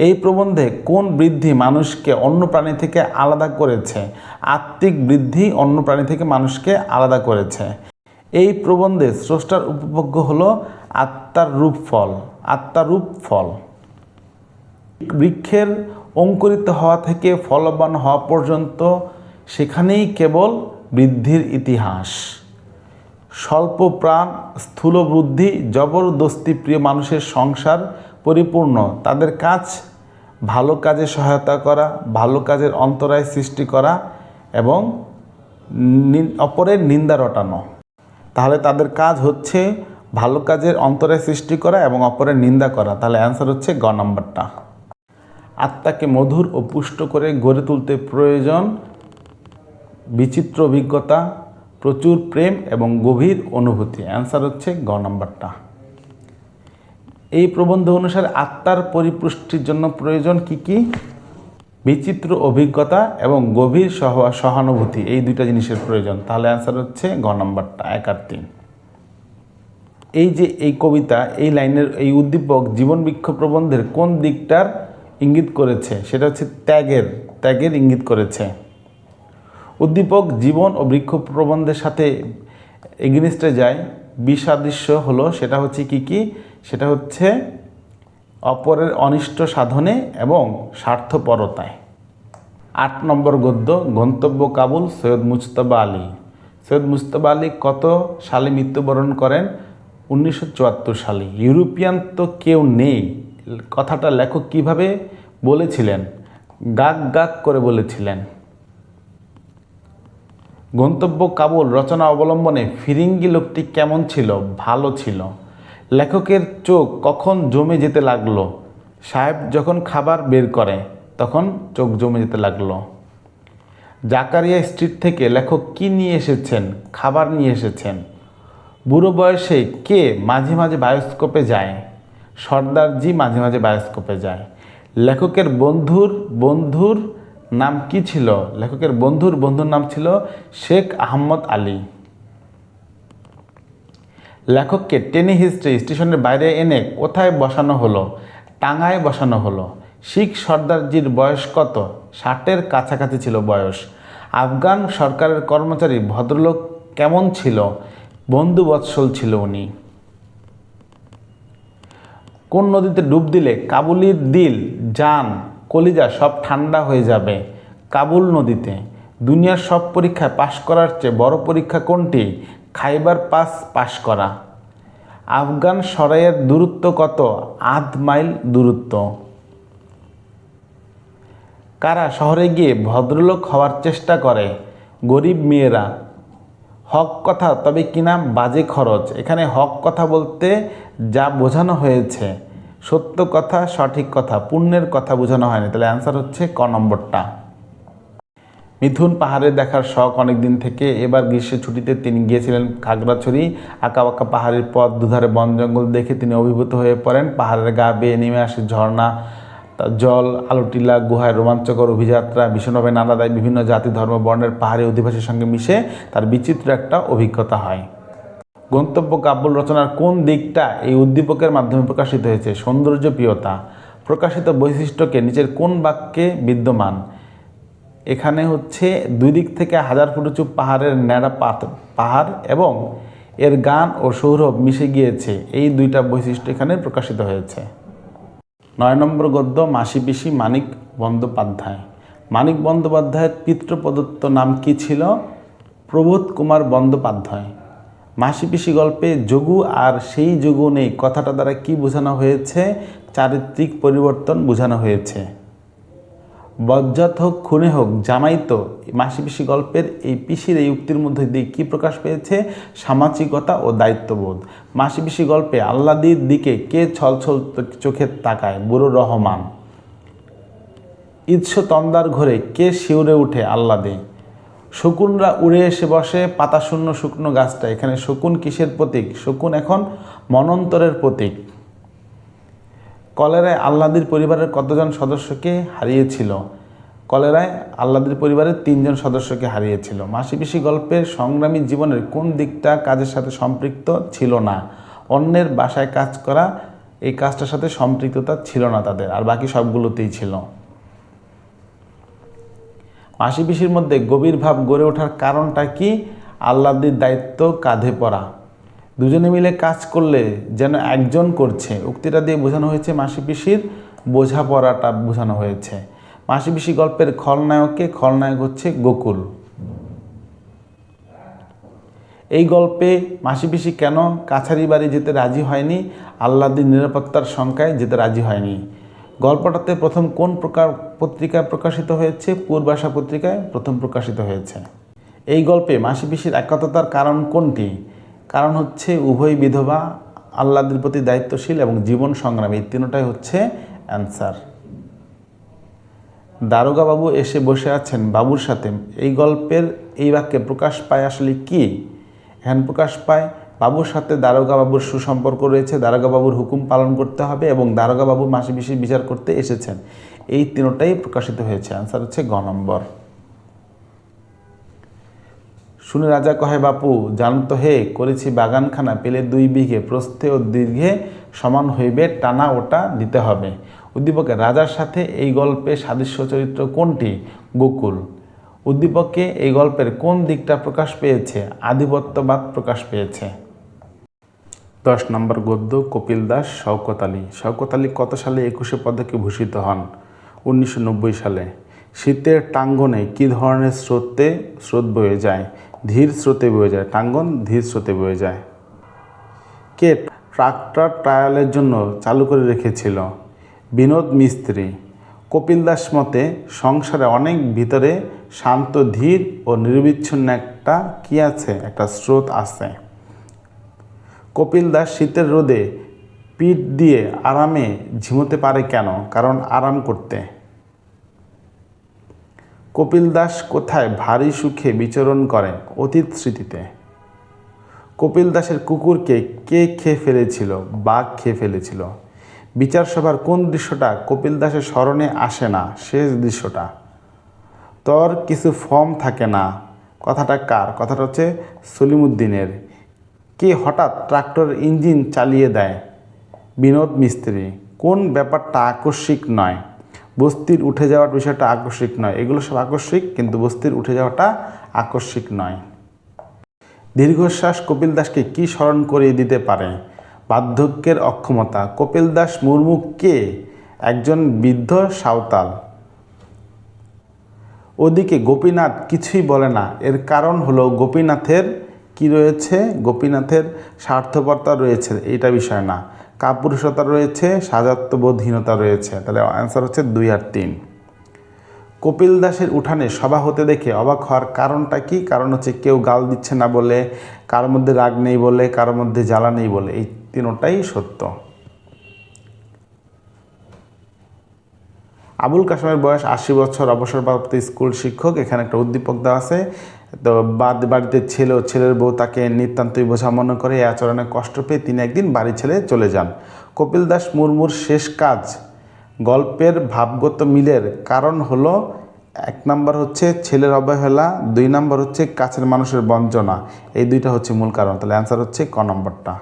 এই প্রবন্ধে কোন বৃদ্ধি মানুষকে অন্য প্রাণী থেকে আলাদা করেছে? আত্মিক বৃদ্ধি অন্য প্রাণী থেকে মানুষকে আলাদা করেছে। এই প্রবন্ধে স্রষ্টার উপভোগ্য হলো আত্মার রূপ ফল। বৃক্ষের অঙ্কুরিত হওয়া থেকে ফলবান হওয়া পর্যন্ত সেখানেই কেবল বৃদ্ধির ইতিহাস। স্বল্প প্রাণ, স্থূল বুদ্ধি, জবরদস্তি প্রিয় মানুষের সংসার পরিপূর্ণ। তাদের কাজ ভালো কাজে সহায়তা করা, ভালো কাজের অন্তরায় সৃষ্টি করা এবং অপরের নিন্দা রটানো। তাহলে তাদের কাজ হচ্ছে ভালো কাজের অন্তরায় সৃষ্টি করা এবং অপরের নিন্দা করা। তাহলে অ্যান্সার হচ্ছে গ নাম্বারটা। আত্মাকে মধুর ও পুষ্ট করে গড়ে তুলতে প্রয়োজন বিচিত্র অভিজ্ঞতা, প্রচুর প্রেম এবং গভীর অনুভূতি। অ্যান্সার হচ্ছে গ নাম্বারটা। এই প্রবন্ধ অনুসারে আত্মার পরিপুষ্টির জন্য প্রয়োজন কি? বিচিত্র অভিজ্ঞতা এবং গভীর সহানুভূতি, এই দুইটা জিনিসের প্রয়োজন। তাহলে অ্যান্সার হচ্ছে গ নাম্বারটা, 1 আর 3। এই যে এই কবিতা, এই লাইনের এই উদ্দীপক জীবন বৃক্ষ প্রবন্ধের কোন দিকটার ইঙ্গিত করেছে? সেটা হচ্ছে ত্যাগের ইঙ্গিত করেছে। উদ্দীপক জীবন ও বৃক্ষ প্রবন্ধের সাথে এগেনিস্টে যায় বিসাদৃশ্য হলো, সেটা হচ্ছে কি? সেটা হচ্ছে অপরের অনিষ্ট সাধনে এবং স্বার্থপরতায়। 8 নম্বর গদ্য, গন্তব্য কাবুল, সৈয়দ মুজতবা আলী। সৈয়দ মুজতবা আলী কত সালে মৃত্যুবরণ করেন? 1974 সালে। ইউরোপিয়ান তো কেউ নেই কথাটা লেখক কিভাবে বলেছিলেন? গাক করে বলেছিলেন। গন্তব্য কাবুল রচনা অবলম্বনে ফিরিঙ্গি লোকটি কেমন ছিল? ভালো ছিল। লেখকের চোখ কখন জমে যেতে লাগলো? সাহেব যখন খাবার বের করে তখন চোখ জমে যেতে লাগলো। জাকারিয়া স্ট্রিট থেকে লেখক কি নিয়ে এসেছেন? খাবার নিয়ে এসেছেন। বুড়ো বয়সে কে মাঝে মাঝে বায়োস্কোপে যায়? সর্দারজি মাঝে মাঝে বায়োস্কোপে যায়। লেখকের বন্ধুর নাম কি ছিল? লেখকের বন্ধুর নাম ছিল শেখ আহমদ আলী। লেখককে টেনে হিস্ট্রি স্টেশনের বাইরে এনে কোথায় বসানো হলো? টাঙ্গায় বসানো হলো। শিখ সর্দারজির বয়স কত? 60-এর কাছাকাছি ছিল বয়স। আফগান সরকারের কর্মচারী ভদ্রলোক কেমন ছিল? বন্ধু বৎসল ছিল উনি। কোন নদীতে ডুব দিলে কাবুলির দিল, জান, কলিজা সব ঠান্ডা হয়ে যাবে? কাবুল নদীতে। দুনিয়ার সব পরীক্ষায় পাশ করার চেয়ে বড় পরীক্ষা কোনটি? খাইবার পাস করা। আফগান সরাইয়ের দূরত্ব কত? 8 মাইল দূরত্ব। কারা শহরে গিয়ে ভদ্রলোক হওয়ার চেষ্টা করে? গরিব মেয়েরা। হক কথা তবে কিনা বাজে খরচ। এখানে হক কথা বলতে যা বোঝানো হয়েছে সত্য কথা, সঠিক কথা, পুণ্যের কথা বোঝানো হয়নি। তাহলে অ্যান্সার হচ্ছে ক নম্বরটা। মিথুন পাহাড়ে দেখার শখ অনেক দিন থেকে। এবার গ্রীষ্মের ছুটিতে তিনি গিয়েছিলেন খাগড়াছড়ি। আঁকাবাঁকা পাহাড়ের পথ, দুধারে বন জঙ্গল দেখে তিনি অভিভূত হয়ে পড়েন। পাহাড়ের গা বেয়ে নেমে আসে ঝর্ণা, জল, আলোটিলা, গুহায় রোমাঞ্চকর অভিযাত্রা, ভীষণভাবে নানা দেয় বিভিন্ন জাতি, ধর্ম, বর্ণের পাহাড়ি অধিবাসীর সঙ্গে মিশে তার বিচিত্র একটা অভিজ্ঞতা হয়। গন্তব্য কাব্য রচনার কোন দিকটা এই উদ্দীপকের মাধ্যমে প্রকাশিত হয়েছে? সৌন্দর্য, প্রিয়তা। প্রকাশিত বৈশিষ্ট্যকে নিচের কোন বাক্যে বিদ্যমান? এখানে হচ্ছে দুই দিক থেকে 1000 ফুট উঁচু পাহাড়ের ন্যাড়া পাহাড় এবং এর গান ও সৌরভ মিশে গিয়েছে, এই দুইটা বৈশিষ্ট্য এখানে প্রকাশিত হয়েছে। 9 নম্বর গদ্য মাসি পিসি মানিক বন্দ্যোপাধ্যায়। মানিক বন্দ্যোপাধ্যায়ের পিতৃপ্রদত্ত নাম কি ছিল? প্রবোধ কুমার বন্দ্যোপাধ্যায়। মাসি পিসি গল্পে যোগু আর সেই যোগু নেই কথাটা দ্বারা কি বোঝানো হয়েছে? চারিত্রিক পরিবর্তন বোঝানো হয়েছে। বজ্জাত হোক খুনে হোক জামাই তো। মাসি পিসি গল্পের এই পিসির এই উক্তির মধ্যে দিয়ে কী প্রকাশ পেয়েছে? সামাজিকতা ও দায়িত্ববোধ। মাসি পিসি গল্পে আল্লাদির দিকে কে ছলছল চোখে তাকায়? বুড়ো রহমান। ঈদশো তন্দার ঘরে কে শিউরে উঠে? আল্লাদে। শকুনরা উড়ে এসে বসে পাতাশূন্য শুকনো গাছটা। এখানে শকুন কিসের প্রতীক? শকুন এখন মনন্তরের প্রতীক। কলেরায় আল্লাদির পরিবারের কতজন সদস্যকে হারিয়েছিল? কলেরায় আল্লাদির পরিবারের 3 জন সদস্যকে হারিয়েছিল। মাসি পিসি গল্পের সংগ্রামী জীবনের কোন দিকটা কাজের সাথে সম্পৃক্ত ছিল না? অন্যের বাসায় কাজ করা, এই কাজটার সাথে সম্পৃক্ততা ছিল না তাদের, আর বাকি সবগুলোতেই ছিল। মাসি পিসির মধ্যে গভীর ভাব গড়ে ওঠার কারণটা কি? আল্লাদির দায়িত্ব কাঁধে পড়া। দুজনে মিলে কাজ করলে যেন একজন করছে, উক্তিটা দিয়ে বোঝানো হয়েছে মাসি পিসির বোঝাপড়াটা বোঝানো হয়েছে। মাসি পিসি গল্পের খলনায়ককে? খলনায়ক হচ্ছে গোকুল। এই গল্পে মাসি পিসি কেন কাছারি বাড়ি যেতে রাজি হয়নি? আল্লাদির নিরাপত্তার শঙ্কায় যেতে রাজি হয়নি। গল্পটাতে প্রথম কোন পত্রিকায় প্রকাশিত হয়েছে? পূর্বাশা পত্রিকায় প্রথম প্রকাশিত হয়েছে। এই গল্পে মাসি পিসির একতার কারণ কোনটি? কারণ হচ্ছে উভয় বিধবা, আল্লাদির প্রতি দায়িত্বশীল এবং জীবন সংগ্রামী, এই তিনটাই হচ্ছে অ্যান্সার। দারোগা বাবু এসে বসে আছেন বাবুর সাথে, এই গল্পের এই বাক্যে প্রকাশ পায় আসলে কি? এখানে প্রকাশ পায় বাবুর সাথে দারোগা বাবুর সুসম্পর্ক রয়েছে, দারোগা বাবুর হুকুম পালন করতে হবে এবং দারোগা বাবু মাসি পিসির বিচার করতে এসেছেন, এই তিনটাই প্রকাশিত হয়েছে। অ্যান্সার হচ্ছে গ নম্বর। শুনে রাজা কহে বাপু জানতো হে, করেছি বাগানখানা পেলে 2 বিঘে, প্রস্থে ও দীর্ঘে সমান হইবে, টানা ওটা দিতে হবে। উদ্দীপকে রাজার সাথে এই গল্পে সাদৃশ্য চরিত্র কোনটি? গোকুল। উদ্দীপকে এই গল্পের কোন দিকটা প্রকাশ পেয়েছে? আধিপত্যবাদ প্রকাশ পেয়েছে। 10 নম্বর গদ্য কপিল দাস শওকত আলী। শওকত আলী কত সালে 21শে পদকে ভূষিত হন? 1990 সালে। শীতের টাঙ্গনে কী ধরনের স্রোত বয়ে যায়? ধীর স্রোতে বয়ে যায়। টাঙ্গন ধীর স্রোতে বয়ে যায়। কে ট্রাক্টর ট্রায়ালের জন্য চালু করে রেখেছিল? বিনোদ মিস্ত্রি। কপিল দাস মতে সংসারে অনেক ভিতরে শান্ত, ধীর ও নিরবিচ্ছিন্ন একটা কি আছে? একটা স্রোত আছে। কপিল দাস শীতের রোদে পিঠ দিয়ে আরামে ঝিমোতে পারে কেন? কারণ আরাম করতে। কপিল দাস কোথায় ভারী সুখে বিচরণ করেন? অতীত স্মৃতিতে। কপিল দাসের কুকুরকে কে খেয়ে ফেলেছিল? বাঘ খেয়ে ফেলেছিল। বিচার সভার কোন দৃশ্যটা কপিল দাসের স্মরণে আসে না? শেষ দৃশ্যটা। তোর কিছু ফর্ম থাকে না, কথাটা কার? কথাটা হচ্ছে সলিমুদ্দিনের। কে হঠাৎ ট্রাক্টরের ইঞ্জিন চালিয়ে দেয়? বিনোদ মিস্ত্রি। কোন ব্যাপারটা আকস্মিক নয়? বস্তির উঠে যাওয়ার বিষয়টা আকস্মিক নয়। এগুলো সব আকস্মিক, কিন্তু বস্তির উঠে যাওয়াটা আকস্মিক নয়। দীর্ঘশ্বাস কপিল দাসকে কি স্মরণ করিয়ে দিতে পারে? বার্ধক্যের অক্ষমতা। কপিল দাস মুর্মু কে? একজন বৃদ্ধ সাঁওতাল। ওদিকে গোপীনাথ কিছুই বলে না, এর কারণ হলো গোপীনাথের কি রয়েছে? গোপীনাথের স্বার্থপরতা রয়েছে, এইটা বিষয় না। কাপুরুষতা রয়েছে, সাজাত্যবোধহীনতা রয়েছে। তাহলে অ্যান্সার হচ্ছে 2 আর 3। কপিল দাসের উঠানে সভা হতে দেখে অবাক হওয়ার কারণটা কি? কারণ হচ্ছে কেউ গাল দিচ্ছে না বলে, কারোর মধ্যে রাগ নেই বলে, কারোর মধ্যে জ্বালা নেই বলে। এই তিনটাই সত্য। আবুল কাসেমের বয়স 80 বছর, অবসরপ্রাপ্ত স্কুল শিক্ষক। এখানে একটা উদ্দীপক দেওয়া আছে। তো বাড়িতে ছেলের বউ তাকে নিতান্তই বোঝা মনে করে, এই আচরণে কষ্ট পেয়ে তিনি একদিন বাড়ি ছেড়ে চলে যান। কপিল দাস মুর্মুর শেষ কাজ। গল্পের ভাবগত মিলের কারণ হলো 1 নম্বর হচ্ছে ছেলের অবহেলা, 2 নম্বর হচ্ছে কাছের মানুষের বঞ্চনা। এই দুইটা হচ্ছে মূল কারণ। তাহলে অ্যান্সার হচ্ছে ক নম্বরটা।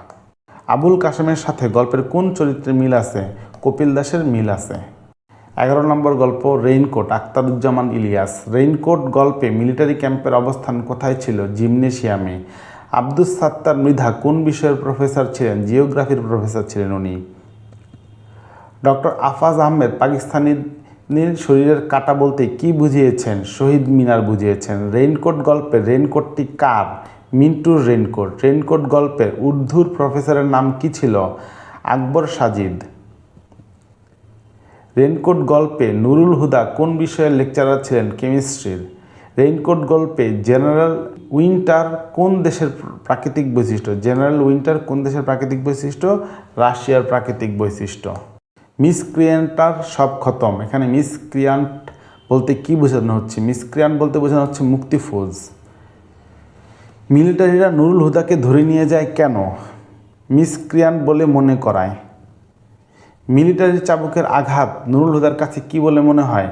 আবুল কাসেমের সাথে গল্পের কোন চরিত্রের মিল আছে? কপিল দাসের মিল আছে। 11 নম্বর গল্প রেইনকোট, আখতারুজ্জামান ইলিয়াস। রেইনকোট গল্পে মিলিটারি ক্যাম্পের অবস্থান কোথায় ছিল? জিমনেশিয়ামে। আব্দুস সাত্তার মৃধা কোন বিষয়ের প্রফেসর ছিলেন? জিওগ্রাফির প্রফেসর ছিলেন উনি। ডক্টর আফাজ আহমেদ পাকিস্তানির শরীরের কাঁটা বলতে কি বুঝিয়েছেন? শহীদ মিনার বুঝিয়েছেন। রেইনকোট গল্পের রেইনকোটটি কার? মিন্টুর রেইনকোট। রেইনকোট গল্পের উর্দুর প্রফেসরের নাম কি ছিল? আকবর সাজিদ। রেইনকোট গল্পে নুরুল হুদা কোন বিষয়ের লেকচারার ছিলেন? কেমিস্ট্রির। রেইনকোট গল্পে জেনারেল উইন্টার কোন দেশের প্রাকৃতিক বৈশিষ্ট্য? জেনারেল উইন্টার কোন দেশের প্রাকৃতিক বৈশিষ্ট্য? রাশিয়ার প্রাকৃতিক বৈশিষ্ট্য। মিসক্রিয়ান্টার সব খতম। এখানে মিসক্রিয়ান্ট বলতে কি বোঝানো হচ্ছে? মিসক্রিয়ান্ট বলতে বোঝানো হচ্ছে মুক্তিফৌজ। মিলিটারিরা নুরুল হুদাকে ধরে নিয়ে যায় কেন? মিসক্রিয়ান্ট বলে মনে করায়। মিলিটারির চাবুকের আঘাত নুরুল হুদার কাছে কি বলে মনে হয়?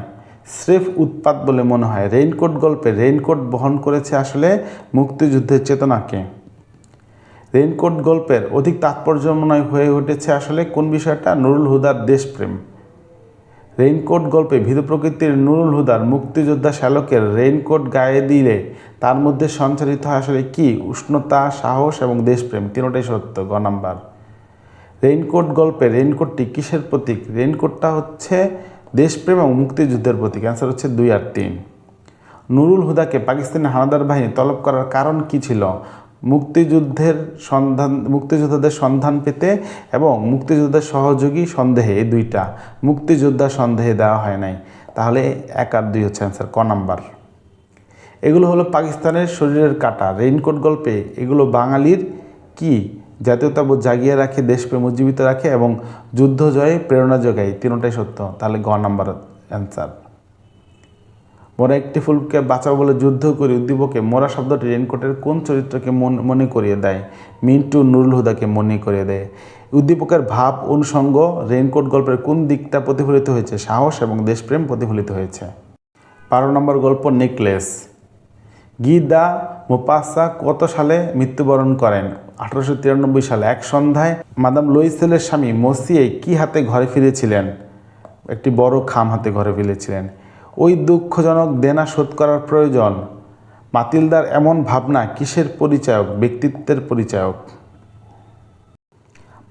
স্রেফ উৎপাত বলে মনে হয়। রেইনকোট গল্পে রেইনকোট বহন করেছে আসলে মুক্তিযুদ্ধের চেতনাকে। রেইনকোট গল্পের অধিক তাৎপর্যময় হয়ে উঠেছে আসলে কোন বিষয়টা? নুরুল হুদার দেশপ্রেম। রেইনকোট গল্পে ভীতু প্রকৃতির নুরুল হুদার মুক্তিযোদ্ধা শ্যালকের রেইনকোট গায়ে দিলে তার মধ্যে সঞ্চারিত হয় আসলে কি? উষ্ণতা, সাহস এবং দেশপ্রেম। তিনটাই সত্য, গ নাম্বার। রেইনকোট গল্পে রেইনকোটটি কিসের প্রতীক? রেইনকোটটা হচ্ছে দেশপ্রেম এবং মুক্তিযুদ্ধের প্রতীক। অ্যান্সার হচ্ছে 2 আর 3। নুরুল হুদাকে পাকিস্তানি হানাদার বাহিনী তলব করার কারণ কি ছিল? মুক্তিযোদ্ধাদের সন্ধান পেতে এবং মুক্তিযোদ্ধার সহযোগী সন্দেহে। এই দুইটা, মুক্তিযোদ্ধা সন্দেহে দেওয়া হয় নাই। তাহলে 1 আর 2 হচ্ছে অ্যান্সার, ক নাম্বার। এগুলো হলো পাকিস্তানের শরীরের কাঁটা। রেইনকোট গল্পে এগুলো বাঙালির কি? জাতীয়তাবোধ জাগিয়ে রাখে, দেশপ্রেম উজ্জীবিত রাখে এবং যুদ্ধ জয়ে প্রেরণা যোগায়। তিনটাই সত্য। তাহলে গ নাম্বার অ্যান্সার। মোরা একটি ফুলকে বাঁচাও বলে যুদ্ধ করি উদ্দীপকে মোরা শব্দটি রেইনকোটের কোন চরিত্রকে মনে করিয়ে দেয়? মিন্টু নুরুল হুদাকে মনে করিয়ে দেয়। উদ্দীপকের ভাব অনুষঙ্গ রেইনকোট গল্পের কোন দিকটা প্রতিফলিত হয়েছে? সাহস এবং দেশপ্রেম প্রতিফলিত হয়েছে। 12 নম্বর গল্প নেকলেস। গিদা মোপাসা কত সালে মৃত্যুবরণ করেন? 1893 সালে। এক সন্ধ্যায় মাদাম লুইসেলের স্বামী মসিয়ে কি হাতে ঘরে ফিরেছিলেন? একটি বড় খাম হাতে ঘরে ফিরেছিলেন। ওই দুঃখজনক দেনা শোধ করার প্রয়োজন। মাতিলদার এমন ভাবনা কিসের পরিচায়ক? ব্যক্তিত্বের পরিচায়ক।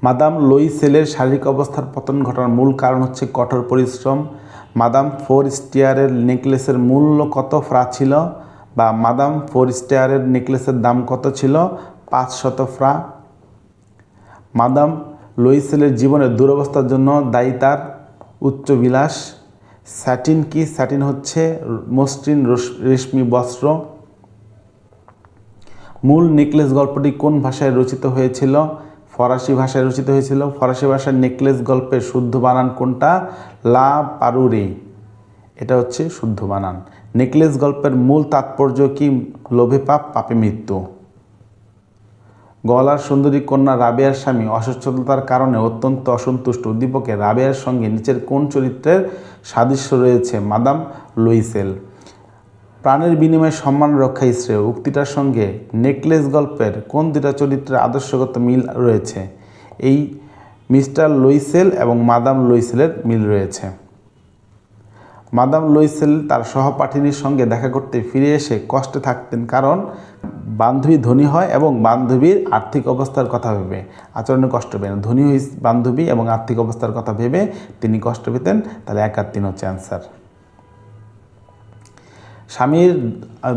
মাদাম লুইসেলের শারীরিক অবস্থার পতন ঘটার মূল কারণ হচ্ছে কঠোর পরিশ্রম। মাদাম ফোরস্টিয়ারের নেকলেসের মূল্য কত ফ্রা ছিল? বা মাদাম ফোরস্টিয়ারের নেকলেসের দাম কত ছিল? 500 ফ্রা। মাদাম লুইসেলের জীবনের দুরবস্থার জন্য দায়ী তার উচ্চবিলাস। স্যাটিন কি? স্যাটিন হচ্ছে মসৃণ রেশমি বস্ত্র। মূল নেকলেস গল্পটি কোন ভাষায় রচিত হয়েছিল? ফরাসি ভাষায় রচিত হয়েছিল। ফরাসি ভাষার নেকলেস গল্পের শুদ্ধ বানান কোনটা? লা পারুরি, এটা হচ্ছে শুদ্ধ বানান। নেকলেস গল্পের মূল তাৎপর্য কি? লোভে পাপ, পাপে মৃত্যু। গলার সুন্দরী কন্যা রাবেয়ার স্বামী অসচ্ছলতার কারণে অত্যন্ত অসন্তুষ্ট। উদ্দীপকে রাবেয়ার সঙ্গে নিচের কোন চরিত্রের সাদৃশ্য রয়েছে? মাদাম লুইসেল। প্রাণের বিনিময়ে সম্মান রক্ষাই শ্রেয় উক্তিটার সঙ্গে নেকলেস গল্পের কোন দুটা চরিত্রের আদর্শগত মিল রয়েছে? এই মিস্টার লুইসেল এবং মাদাম লুইসেলের মিল রয়েছে। মাদাম লুইসেল তার সহপাঠিনীর সঙ্গে দেখা করতে ফিরে এসে কষ্টে থাকতেন, কারণ বান্ধবী ধনী হয় এবং বান্ধবীর আর্থিক অবস্থার কথা ভেবে আচরণে কষ্ট পেতেন। ধনী বান্ধবী এবং আর্থিক অবস্থার কথা ভেবে তিনি কষ্ট পেতেন। তাহলে 1 আর 3 হচ্ছে অ্যান্সার। স্বামীর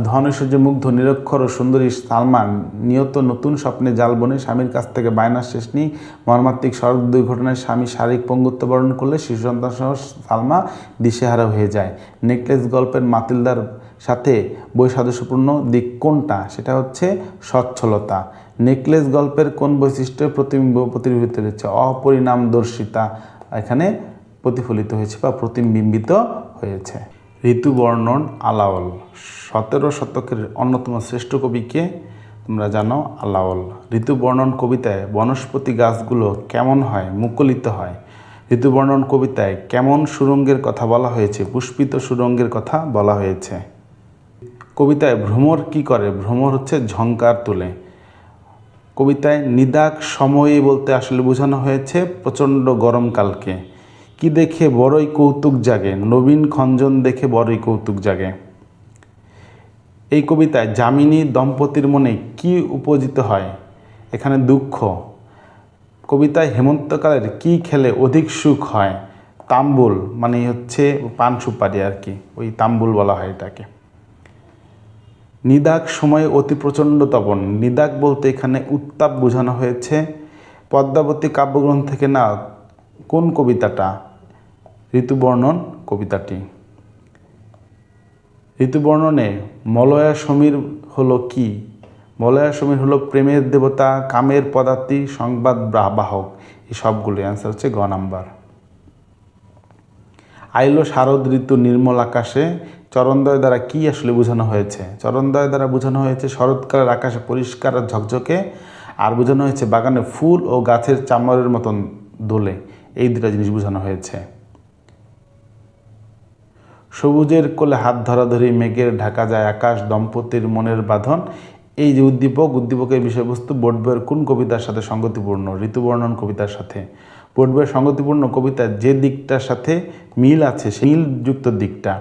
ধনৈশ্বর্যে মুগ্ধ নিরক্ষর ও সুন্দরী সালমা নিয়ত নতুন স্বপ্নে জাল বনে স্বামীর কাছ থেকে বায়নার শেষ নেই। মর্মান্তিক সড়ক দুর্ঘটনায় স্বামী শারীরিক পঙ্গুত্ব বরণ করলে শিশু সন্তান সহ সালমা দিশেহারা হয়ে যায়। নেকলেস গল্পের মাতিলদার সাথে বৈসাদৃশ্যপূর্ণ দিক কোনটা? সেটা হচ্ছে সচ্ছলতা। নেকলেস গল্পের কোন বৈশিষ্ট্যে প্রতিবিম্বিত হয়েছে? অপরিণামদর্শিতা এখানে প্রতিফলিত হয়েছে বা প্রতিবিম্বিত হয়েছে। ঋতুবর্ণন আলাওল। 17 শতকের অন্যতম শ্রেষ্ঠ কবিকে তোমরা জানো, আলাওল। ঋতুবর্ণন কবিতায় বনস্পতি গাছগুলো কেমন হয়? মুকুলিত হয়। ঋতুবর্ণন কবিতায় কেমন সুরঙ্গের কথা বলা হয়েছে? পুষ্পিত সুরঙ্গের কথা বলা হয়েছে। কবিতায় ভ্রমর কি করে? ভ্রমর হচ্ছে ঝংকার তুলে। কবিতায় নিদাক সময়ে বলতে আসলে বোঝানো হয়েছে প্রচণ্ড গরমকালকে। কি দেখে বড়ই কৌতুক জাগে? নবীন খঞ্জন দেখে বড়ই কৌতুক জাগে। এই কবিতায় যামিনী দম্পতির মনে কি উপজিত হয়? এখানে দুঃখ। কবিতায় হেমন্তকালের কি খেলে অধিক সুখ হয়? তাম্বুল, মানে হচ্ছে পান সুপারি আর কি, ওই তাম্বুল বলা হয় এটাকে। নিদাক সময়ে অতি প্রচণ্ড তপন। নিদাক বলতে এখানে উত্তাপ বোঝানো হয়েছে। পদ্মাবতী কাব্যগ্রন্থ থেকে না কোন কবিতাটা? ঋতুবর্ণন কবিতাটি। ঋতুবর্ণনে মলয়া সমীর হলো কি? মলয়া সমীর হলো প্রেমের দেবতা, কামের পদার্থী, সংবাদ বাহক। এই সবগুলো অ্যান্সার হচ্ছে গ নাম্বার। আইলো শারদ ঋতু নির্মল আকাশে, চরণদ্বয় দ্বারা কি আসলে বোঝানো হয়েছে? চরণদ্বয় দ্বারা বোঝানো হয়েছে শরৎকালের আকাশে পরিষ্কার আর ঝকঝকে, আর বোঝানো হয়েছে বাগানে ফুল ও গাছের চামড়ের মতন দোলে। এই দুটা জিনিস বোঝানো হয়েছে। সবুজের কোলে হাত ধরাধরি মেঘের ঢাকা যায় আকাশ, দম্পতির মনের বাঁধন। এই যে উদ্দীপকের বিষয়বস্তু বোর্ড বইয়ের কোন কবিতার সাথে সঙ্গতিপূর্ণ? ঋতুবর্ণন কবিতার সাথে। বোর্ড বইয়ের সঙ্গতিপূর্ণ কবিতার যে দিকটার সাথে মিল আছে সেই মিলযুক্ত দিকটা।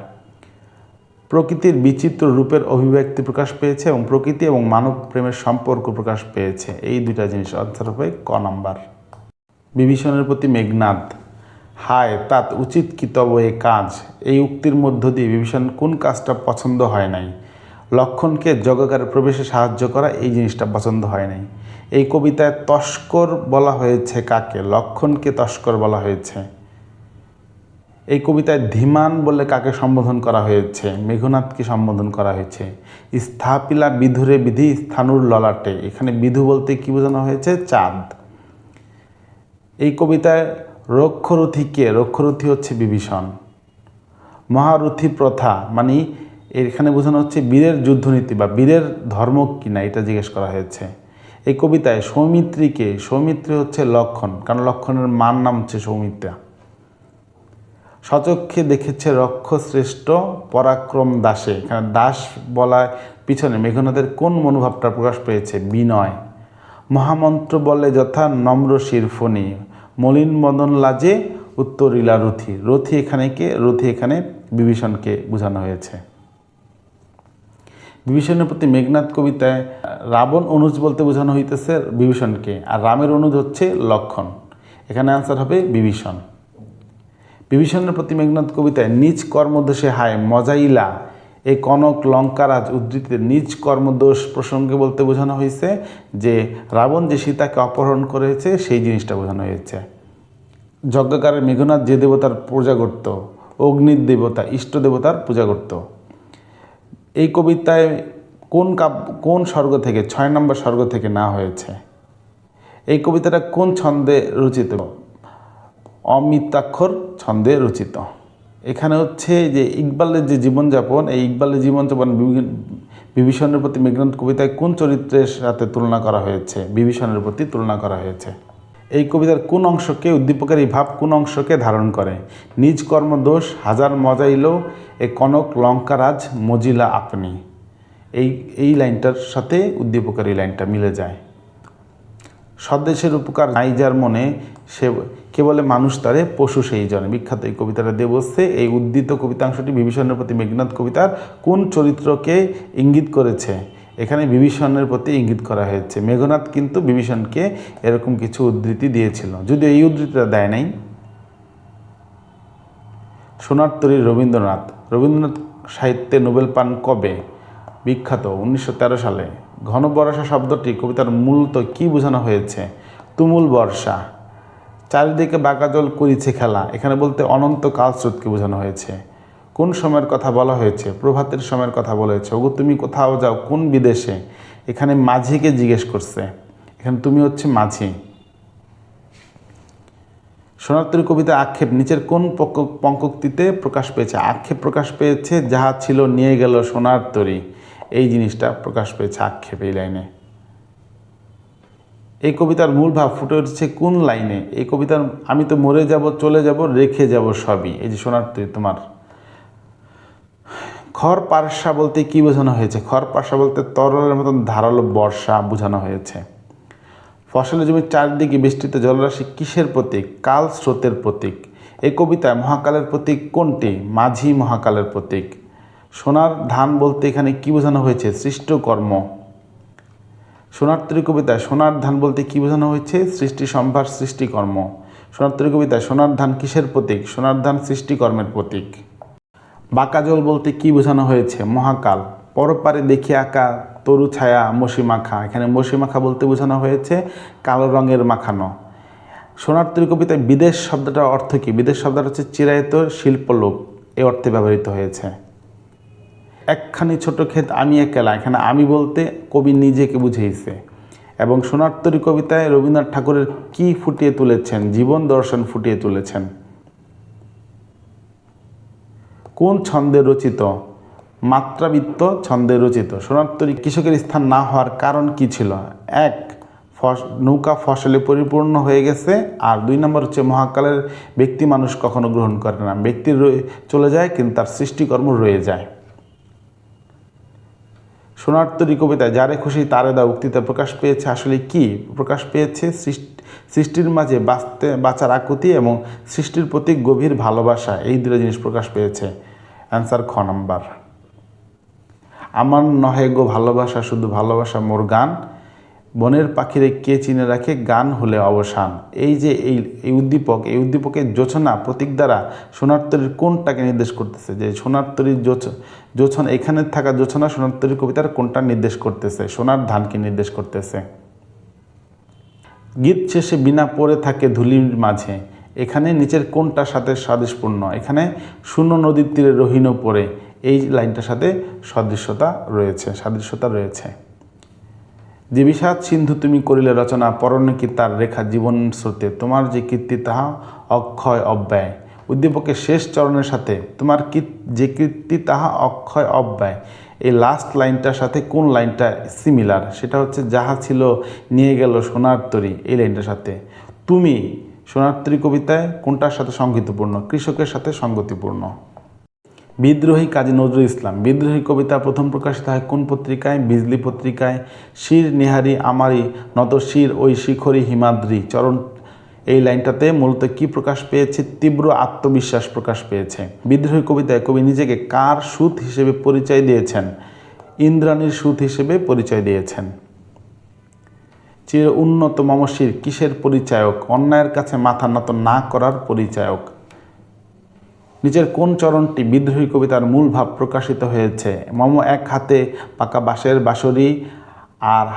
প্রকৃতির বিচিত্র রূপের অভিব্যক্তি প্রকাশ পেয়েছে এবং প্রকৃতি এবং মানব প্রেমের সম্পর্ক প্রকাশ পেয়েছে। এই দুইটা জিনিস আনসার হবে ক নাম্বার। বিভীষণের প্রতি মেঘনাদ। হায় তাত উচিত কি তব এ কাজ। এই উক্তির মধ্য দিয়ে বিভীষণ কোন কাজটা পছন্দ হয় নাই? লক্ষণকে জগকারে প্রবেশে সাহায্য করা, এই জিনিসটা পছন্দ হয় নাই। এই কবিতায় তস্কর বলা হয়েছে কাকে? লক্ষণকে তস্কর বলা হয়েছে। এই কবিতায় ধীমান বলে কাকে সম্বোধন করা হয়েছে? মেঘনাদকে সম্বোধন করা হয়েছে। স্থাপিলা বিধুরে বিধি স্থানুর ললাটে, এখানে বিধু বলতে কি বোঝানো হয়েছে? চাঁদ। এই কবিতায় রক্ষরথী কে? রক্ষরথী হচ্ছে বিভীষণ। মহারথী প্রথা মানে এখানে বোঝানো হচ্ছে বীরের যুদ্ধনীতি বা বীরের ধর্ম কিনা, এটা জিজ্ঞেস করা হয়েছে। এই কবিতায় সৌমিত্রীকে? সৌমিত্রী হচ্ছে লক্ষণ, কারণ লক্ষণের মার নাম হচ্ছে সৌমিত্রা। সচক্ষে দেখেছে রক্ষশ্রেষ্ঠ পরাক্রম দাসে, এখানে দাস বলার পিছনে মেঘনাদের কোন মনোভাবটা প্রকাশ পেয়েছে? বিনয়। মহামন্ত্র বলে যথা নম্র শিরফণী, মলিন মদন লাজে উত্তরিলা রথী। রথী এখানে কে? রথী এখানে বিভীষণকে বোঝানো হয়েছে। বিভীষণের প্রতি মেঘনাদ কবিতায় রাবণ অনুজ বলতে বোঝানো হইতেছে বিভীষণকে, আর রামের অনুজ হচ্ছে লক্ষণ। এখানে আনসার হবে বিভীষণ। বিভীষণের প্রতি মেঘনাদ কবিতায় নিজ কর্মদোষে হায় মজাইলা, এই কনক লঙ্কারাজ উদ্ধৃতিতে নিজ কর্মদোষ প্রসঙ্গে বলতে বোঝানো হয়েছে যে রাবণ যে সীতাকে অপহরণ করেছে সেই জিনিসটা বোঝানো হয়েছে। যজ্ঞকারে মেঘনাদ যে দেবতার পূজা করত, অগ্নির দেবতা, ইষ্ট দেবতার পূজা করত। এই কবিতায় কোন স্বর্গ থেকে, 6 নম্বর স্বর্গ থেকে না হয়েছে? এই কবিতাটা কোন ছন্দে রচিত? অমিতাক্ষর ছন্দে রচিত। এখানে হচ্ছে যে ইকবালের যে জীবনযাপন, এই ইকবালের জীবনযাপন বিভীষণের প্রতি মেঘনাদ কবিতায় কোন চরিত্রের সাথে তুলনা করা হয়েছে? বিভীষণের প্রতি তুলনা করা হয়েছে। এই কবিতার কোন অংশকে, উদ্দীপকের এই ভাব কোন অংশকে ধারণ করে? নিজ কর্মদোষ হাজার মজাইলেও এ কনক লঙ্কারাজ মজিলা আপনি। এই লাইনটার সাথে উদ্দীপকের এই লাইনটা মিলে যায়। স্বদেশের উপকার নাই যার মনে, সে কে বলে মানুষ তারে পশু সেই জনে। বিখ্যাত এই কবিতাটা দিয়ে বসছে। এই উদ্ধৃত কবিতাংশটি বিভীষণের প্রতি মেঘনাদ কবিতার কোন চরিত্রকে ইঙ্গিত করেছে? এখানে বিভীষণের প্রতি ইঙ্গিত করা হয়েছে। মেঘনাদ কিন্তু বিভীষণকে এরকম কিছু উদ্ধৃতি দিয়েছিল, যদিও এই উদ্ধৃতিটা দেয় নাই। সোনার তরী রবীন্দ্রনাথ। রবীন্দ্রনাথ সাহিত্যে নোবেল পান কবে? বিখ্যাত 1913 সালে। ঘন বর্ষা শব্দটি কবিতার মূলত কি বোঝানো হয়েছে? তুমুল বর্ষা। চারিদিকে বাঁকা জল করিছে খেলা, এখানে বলতে অনন্ত কালস্রোতকে বোঝানো হয়েছে। কোন সময়ের কথা বলা হয়েছে? প্রভাতের সময়ের কথা বলা হয়েছে। ওগো তুমি কোথাও যাও কোন বিদেশে, এখানে মাঝিকে জিজ্ঞেস করছে, এখানে তুমি হচ্ছে মাঝি। সোনার তরী কবিতা আক্ষেপ নিচের কোন পঙ্ক্তিতে প্রকাশ পেয়েছে? আক্ষেপ প্রকাশ পেয়েছে যাহা ছিল নিয়ে গেল সোনার তরী, এই জিনিসটা প্রকাশ পেয়েছে আক্ষেপ এই লাইনে। এই কবিতার মূল ভাব ফুটে উঠছে কোন লাইনে? এই কবিতার আমি তো মরে যাব চলে যাব রেখে যাব সবই, এই যে সোনার তরী তোমার। খড় পারসা বলতে কি বোঝানো হয়েছে? খড় পারসা বলতে তরলের মতন ধারালো বর্ষা বোঝানো হয়েছে। ফসলের জমির চারদিকে বেষ্টিত জলরাশি কিসের প্রতীক? কাল স্রোতের প্রতীক। এই কবিতায় মহাকালের প্রতীক কোনটি? মাঝি মহাকালের প্রতীক। সোনার ধান বলতে এখানে কি বোঝানো হয়েছে? সৃষ্টকর্ম। সোনার তরী কবিতায় সোনার ধান বলতে কি বোঝানো হয়েছে? সৃষ্টি সম্ভার সৃষ্টিকর্ম। সোনার তরী কবিতায় সোনার ধান কিসের প্রতীক? সোনার ধান সৃষ্টিকর্মের প্রতীক। বাঁকা জল বলতে কি বোঝানো হয়েছে? মহাকাল। পরপারে দেখি আঁকা তরু ছায়া মসি মাখা, এখানে মসি মাখা বলতে বোঝানো হয়েছে কালো রঙের মাখানো। সোনার তরী কবিতায় বিদেশ শব্দটার অর্থ কী? বিদেশ শব্দটা হচ্ছে চিরায়ত শিল্পলোক, এই অর্থে ব্যবহৃত হয়েছে। একখানি ছোট ক্ষেত আমি একেলা, এখানে আমি বলতে কবি নিজেকে বুঝিয়েছে। এবং সোনার তরী কবিতায় রবীন্দ্রনাথ ঠাকুরের কি ফুটিয়ে তুলেছেন? জীবন দর্শন ফুটিয়ে তুলেছেন। কোন ছন্দে রচিত? মাত্রাবৃত্ত ছন্দে রচিত। সোনার তরী কৃষকের স্থান না হওয়ার কারণ কি ছিল? এক, নৌকা ফসলে পরিপূর্ণ হয়ে গেছে, আর 2 নম্বর হচ্ছে মহাকালের ব্যক্তি মানুষ কখনো গ্রহণ করে না। ব্যক্তি চলে যায় কিন্তু তার সৃষ্টিকর্ম রয়ে যায়। সোনার তরী কবিতায় যারে খুশি তারে দাও উক্তিতে প্রকাশ পেয়েছে আসলে কি? প্রকাশ পেয়েছে সৃষ্টির মাঝে বাঁচার আকুতি এবং সৃষ্টির প্রতি গভীর ভালোবাসা, এই দুটো জিনিস প্রকাশ পেয়েছে। অ্যান্সার খ নাম্বার। আমার নহে গো ভালোবাসা শুধু ভালোবাসা মোর গান, বনের পাখিরে কে চিনে রাখে গান হলে অবসান। এই যে এই উদ্দীপকের জোছনা প্রতীক দ্বারা সোনার তরীর কোনটাকে নির্দেশ করতেছে? যে সোনার তরীর জোছনা, এখানে থাকা জোছনা সোনার তরীর কবিতার কোনটা নির্দেশ করতেছে? সোনার ধানকে নির্দেশ করতেছে। গীত শেষে বিনা পড়ে থাকে ধুলির মাঝে, এখানে নিচের কোনটার সাথে সাদৃশ্যপূর্ণ? এখানে শূন্য নদীর তীরে রহিন পড়ে, এই লাইনটার সাথে সাদৃশ্যতা রয়েছে। যে বিষাদ সিন্ধু তুমি করিলে রচনা, পরনে কি তার রেখা জীবন স্রোতে, তোমার যে কীর্তি তাহা অক্ষয় অব্যয়। উদ্দীপকের শেষ চরণের সাথে তোমার যে কীর্তি তাহা অক্ষয় অব্যয়, এই লাস্ট লাইনটার সাথে কোন লাইনটা সিমিলার? সেটা হচ্ছে যাহা ছিল নিয়ে গেল সোনার তরী, এই লাইনটার সাথে। তুমি সোনার তরী কবিতায় কোনটার সাথে সঙ্গতিপূর্ণ? কৃষকের সাথে সঙ্গতিপূর্ণ। বিদ্রোহী কাজী নজরুল ইসলাম। বিদ্রোহী কবিতা প্রথম প্রকাশিত হয় কোন পত্রিকায়? বিজলি পত্রিকায়। শির নেহারি আমারি নত শির ওই শিখরি হিমাদ্রি চরণ, এই লাইনটাতে মূলত কি প্রকাশ পেয়েছে? তীব্র আত্মবিশ্বাস প্রকাশ পেয়েছে। বিদ্রোহী কবিতায় কবি নিজেকে কার সুত হিসেবে পরিচয় দিয়েছেন? ইন্দ্রাণীর সুত হিসেবে পরিচয় দিয়েছেন। চির উন্নত মমশির কিসের পরিচায়ক? অন্যায়ের কাছে মাথা নত না করার পরিচায়ক। নিচের কোন চরণটি বিদ্রোহী কবিতার মূল ভাব প্রকাশিত হয়েছে? মম এক হাতে পাকা বাঁশের বাঁশরি, আর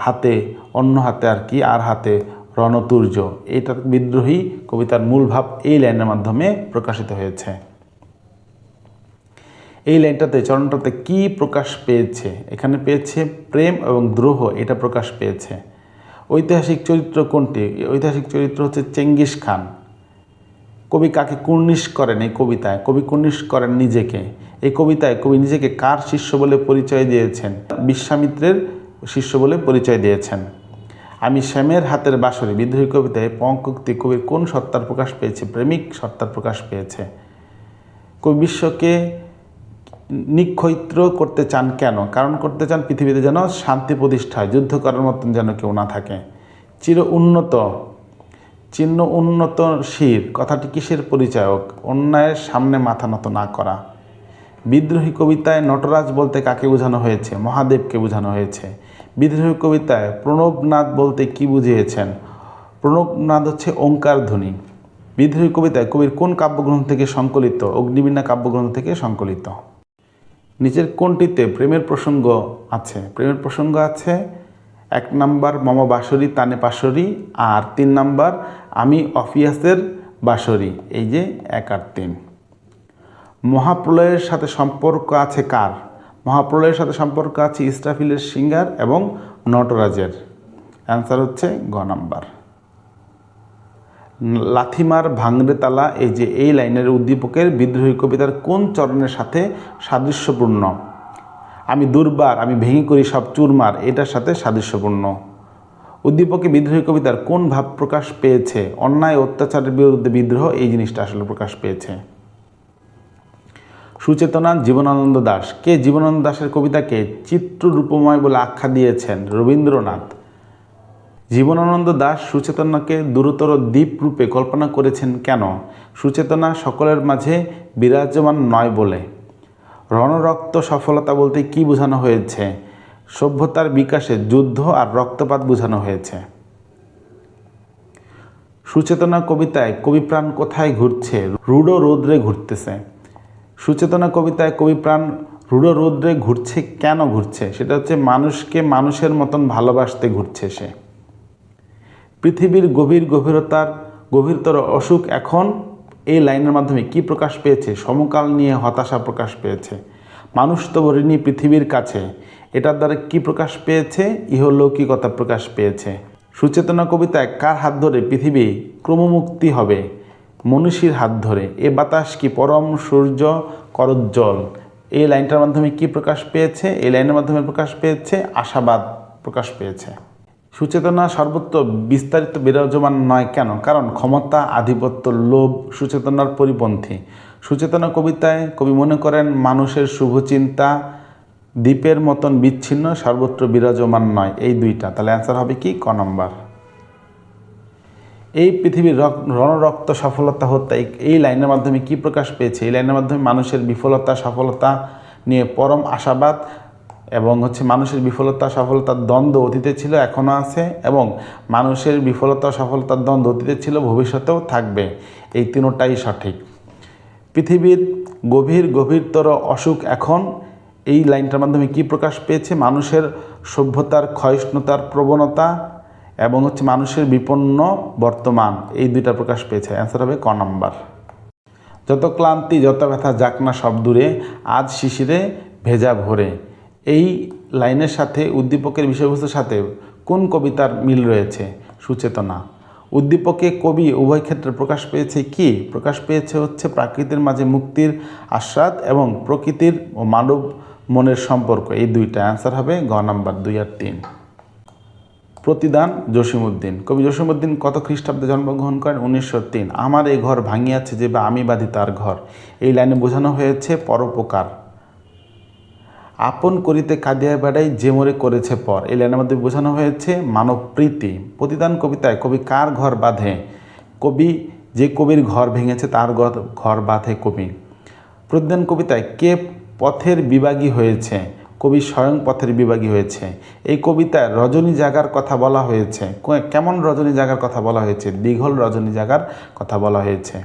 অন্য হাতে আর কি? আর হাতে রণতুর্য। এটা বিদ্রোহী কবিতার মূল ভাব এই লাইনের মাধ্যমে প্রকাশিত হয়েছে। এই লাইনটাতে চরণটাতে কি প্রকাশ পেয়েছে? এখানে পেয়েছে প্রেম এবং দ্রোহ, এটা প্রকাশ পেয়েছে। ঐতিহাসিক চরিত্র কোনটি? ঐতিহাসিক চরিত্র হচ্ছে চেঙ্গিস খান। কবি কাকে কুর্নিশ করেন এই কবিতায়? কবি কুর্নিশ করেন নিজেকে। এই কবিতায় কবি নিজেকে কার শিষ্য বলে পরিচয় দিয়েছেন? বিশ্বামিত্রের শিষ্য বলে পরিচয় দিয়েছেন। আমি শ্যামের হাতের বাঁশরি বিদ্রোহী কবিতায় পঙ্কোক্তি কবির কোন সত্তার প্রকাশ পেয়েছে? প্রেমিক সত্তার প্রকাশ পেয়েছে। কবি বিশ্বকে নিক্ষয়িত্র করতে চান কেন? কারণ করতে চান পৃথিবীতে যেন শান্তি প্রতিষ্ঠা হয়, যুদ্ধ করার মতন যেন কেউ না থাকে। চির উন্নত, চিহ্ন উন্নত শির কথাটি কিসের পরিচায়ক? অন্যায়ের সামনে মাথা নত না করা। বিদ্রোহী কবিতায় নটরাজ বলতে কাকে বোঝানো হয়েছে? মহাদেবকে বোঝানো হয়েছে। বিদ্রোহী কবিতায় প্রণবনাদ বলতে কি বুঝিয়েছেন? প্রণবনাদ হচ্ছে ওঙ্কার ধ্বনি। বিদ্রোহী কবিতায় কবির কোন কাব্যগ্রন্থ থেকে সংকলিত? অগ্নিবীণা কাব্যগ্রন্থ থেকে সংকলিত। নিচের কোনটিতে প্রেমের প্রসঙ্গ আছে? প্রেমের প্রসঙ্গ আছে 1 নাম্বার মম বাঁশরি তানে পাশরি, আর 3 নাম্বার আমি অফিয়াসের বাঁশরি। এই যে 1 আর 3। মহাপ্রলয়ের সাথে সম্পর্ক আছে কার? মহাপ্রলয়ের সাথে সম্পর্ক আছে ইসরাফিলের সিঙ্গার এবং নটরাজের। অ্যান্সার হচ্ছে গ নাম্বার। লাথিমার ভাঙরে তালা, এই লাইনের উদ্দীপকের বিদ্রোহী কবিতার কোন চরণের সাথে সাদৃশ্যপূর্ণ? আমি দুর্বার, আমি ভেঙে করি সব চুরমার, এটার সাথে সাদৃশ্যপূর্ণ। উদ্দীপকে বিদ্রোহী কবিতার কোন ভাব প্রকাশ পেয়েছে? অন্যায় অত্যাচারের বিরুদ্ধে বিদ্রোহ, এই জিনিসটা আসলে প্রকাশ পেয়েছে। সুচেতনা জীবনানন্দ দাশ। কে জীবনানন্দ দাশের কবিতাকে চিত্ররূপময় বলে আখ্যা দিয়েছেন? রবীন্দ্রনাথ। জীবনানন্দ দাশ সুচেতনাকে দূরতর দ্বীপ রূপে কল্পনা করেছেন কেন? সুচেতনা সকলের মাঝে বিরাজমান নয় বলে। রণরক্ত সফলতা বলতে কি বোঝানো হয়েছে? সভ্যতার বিকাশে যুদ্ধ আর রক্তপাত বোঝানো হয়েছে। সুচেতনা কবিতায় কবিপ্রাণ কোথায় ঘুরছে? রূঢ় রৌদ্রে ঘুরতেছে। সুচেতনা কবিতায় কবিপ্রাণ রূঢ় রৌদ্রে ঘুরছে, কেন ঘুরছে? সেটা হচ্ছে মানুষকে মানুষের মতন ভালোবাসতে ঘুরছে সে। পৃথিবীর গভীরতর অসুখ এখন, এই লাইনের মাধ্যমে কি প্রকাশ পেয়েছে? সমকাল নিয়ে হতাশা প্রকাশ পেয়েছে। মানুষ তো ঋণী পৃথিবীর কাছে, এটার দ্বারা কি প্রকাশ পেয়েছে? ইহলৌকিকতা প্রকাশ পেয়েছে। সুচেতনা কবিতায় কার হাত ধরে পৃথিবী ক্রমমুক্তি হবে? মনীষীর হাত ধরে। এ বাতাস কি পরম সূর্য করজ্জ্বল, এই লাইনটার মাধ্যমে কি প্রকাশ পেয়েছে? এই লাইনের মাধ্যমে প্রকাশ পেয়েছে আশাবাদ প্রকাশ পেয়েছে। সুচেতনা সর্বত্র বিস্তারিত বিরাজমান নয় কেন? কারণ ক্ষমতা, আধিপত্য, লোভ সুচেতনার পরিপন্থী। সুচেতনা কবিতায় কবি মনে করেন মানুষের শুভচিন্তা দ্বীপের মতন বিচ্ছিন্ন, সর্বত্র বিরাজমান নয়। এই দুইটা, তাহলে অ্যান্সার হবে কি? ক নম্বর। এই পৃথিবীর রণরক্ত সফলতা হত্যা, এই লাইনের মাধ্যমে কি প্রকাশ পেয়েছে? এই লাইনের মাধ্যমে মানুষের বিফলতা সফলতা নিয়ে পরম আশাবাদ, এবং মানুষের বিফলতা সফলতার দ্বন্দ্ব অতীতে ছিল, এখনও আছে, এবং মানুষের বিফলতা সফলতার দ্বন্দ্ব অতীতে ছিল, ভবিষ্যতেও থাকবে। এই তিনোটাই সঠিক। পৃথিবীর গভীরতর অসুখ এখন, এই লাইনটার মাধ্যমে কি প্রকাশ পেয়েছে? মানুষের সভ্যতার ক্ষয়িষ্ণুতার প্রবণতা এবং মানুষের বিপন্ন বর্তমান, এই দুইটা প্রকাশ পেয়েছে। অ্যান্সার হবে ক নম্বর। যত ক্লান্তি যত ব্যথা যাক না সব দূরে, আজ শিশিরে ভেজা ভোরে, এই লাইনের সাথে উদ্দীপকের বিষয়বস্তুর সাথে কোন কবিতার মিল রয়েছে? সুচেতনা। উদ্দীপকে কবি উভয় ক্ষেত্রে প্রকাশ পেয়েছে কি? প্রকাশ পেয়েছে প্রাকৃতির মাঝে মুক্তির আস্বাদ এবং প্রকৃতির ও মানব মনের সম্পর্ক, এই দুইটা। অ্যান্সার হবে গ নাম্বার 2 আর 3। প্রতিদান জসীমউদ্দিন। কবি জসীমউদ্দিন কত খ্রিস্টাব্দে জন্মগ্রহণ করেন? 1903। আমার এই ঘর ভাঙিয়াছে যে বা আমি বাঁধি তার ঘর, এই লাইনে বোঝানো হয়েছে পরোপকার। আপন করিতে কাঁদিয়া বেড়াই যে মোরে করেছে পর, এই লাইনের মধ্যে বোঝানো হয়েছে মানব প্রীতি। প্রতিদান কবিতায় কবি কার ঘর বাঁধে? যে কবির ঘর ভেঙেছে তার ঘর বাঁধে কবি। প্রতিদান কবিতায় কে পথের বিভাগী হয়েছে? কবি স্বয়ং পথের বিভাগী হয়েছে। এই কবিতায় রজনী জাগার কথা বলা হয়েছে। কেমন রজনী জাগার কথা বলা হয়েছে? দীঘল রজনী জাগার কথা বলা হয়েছে।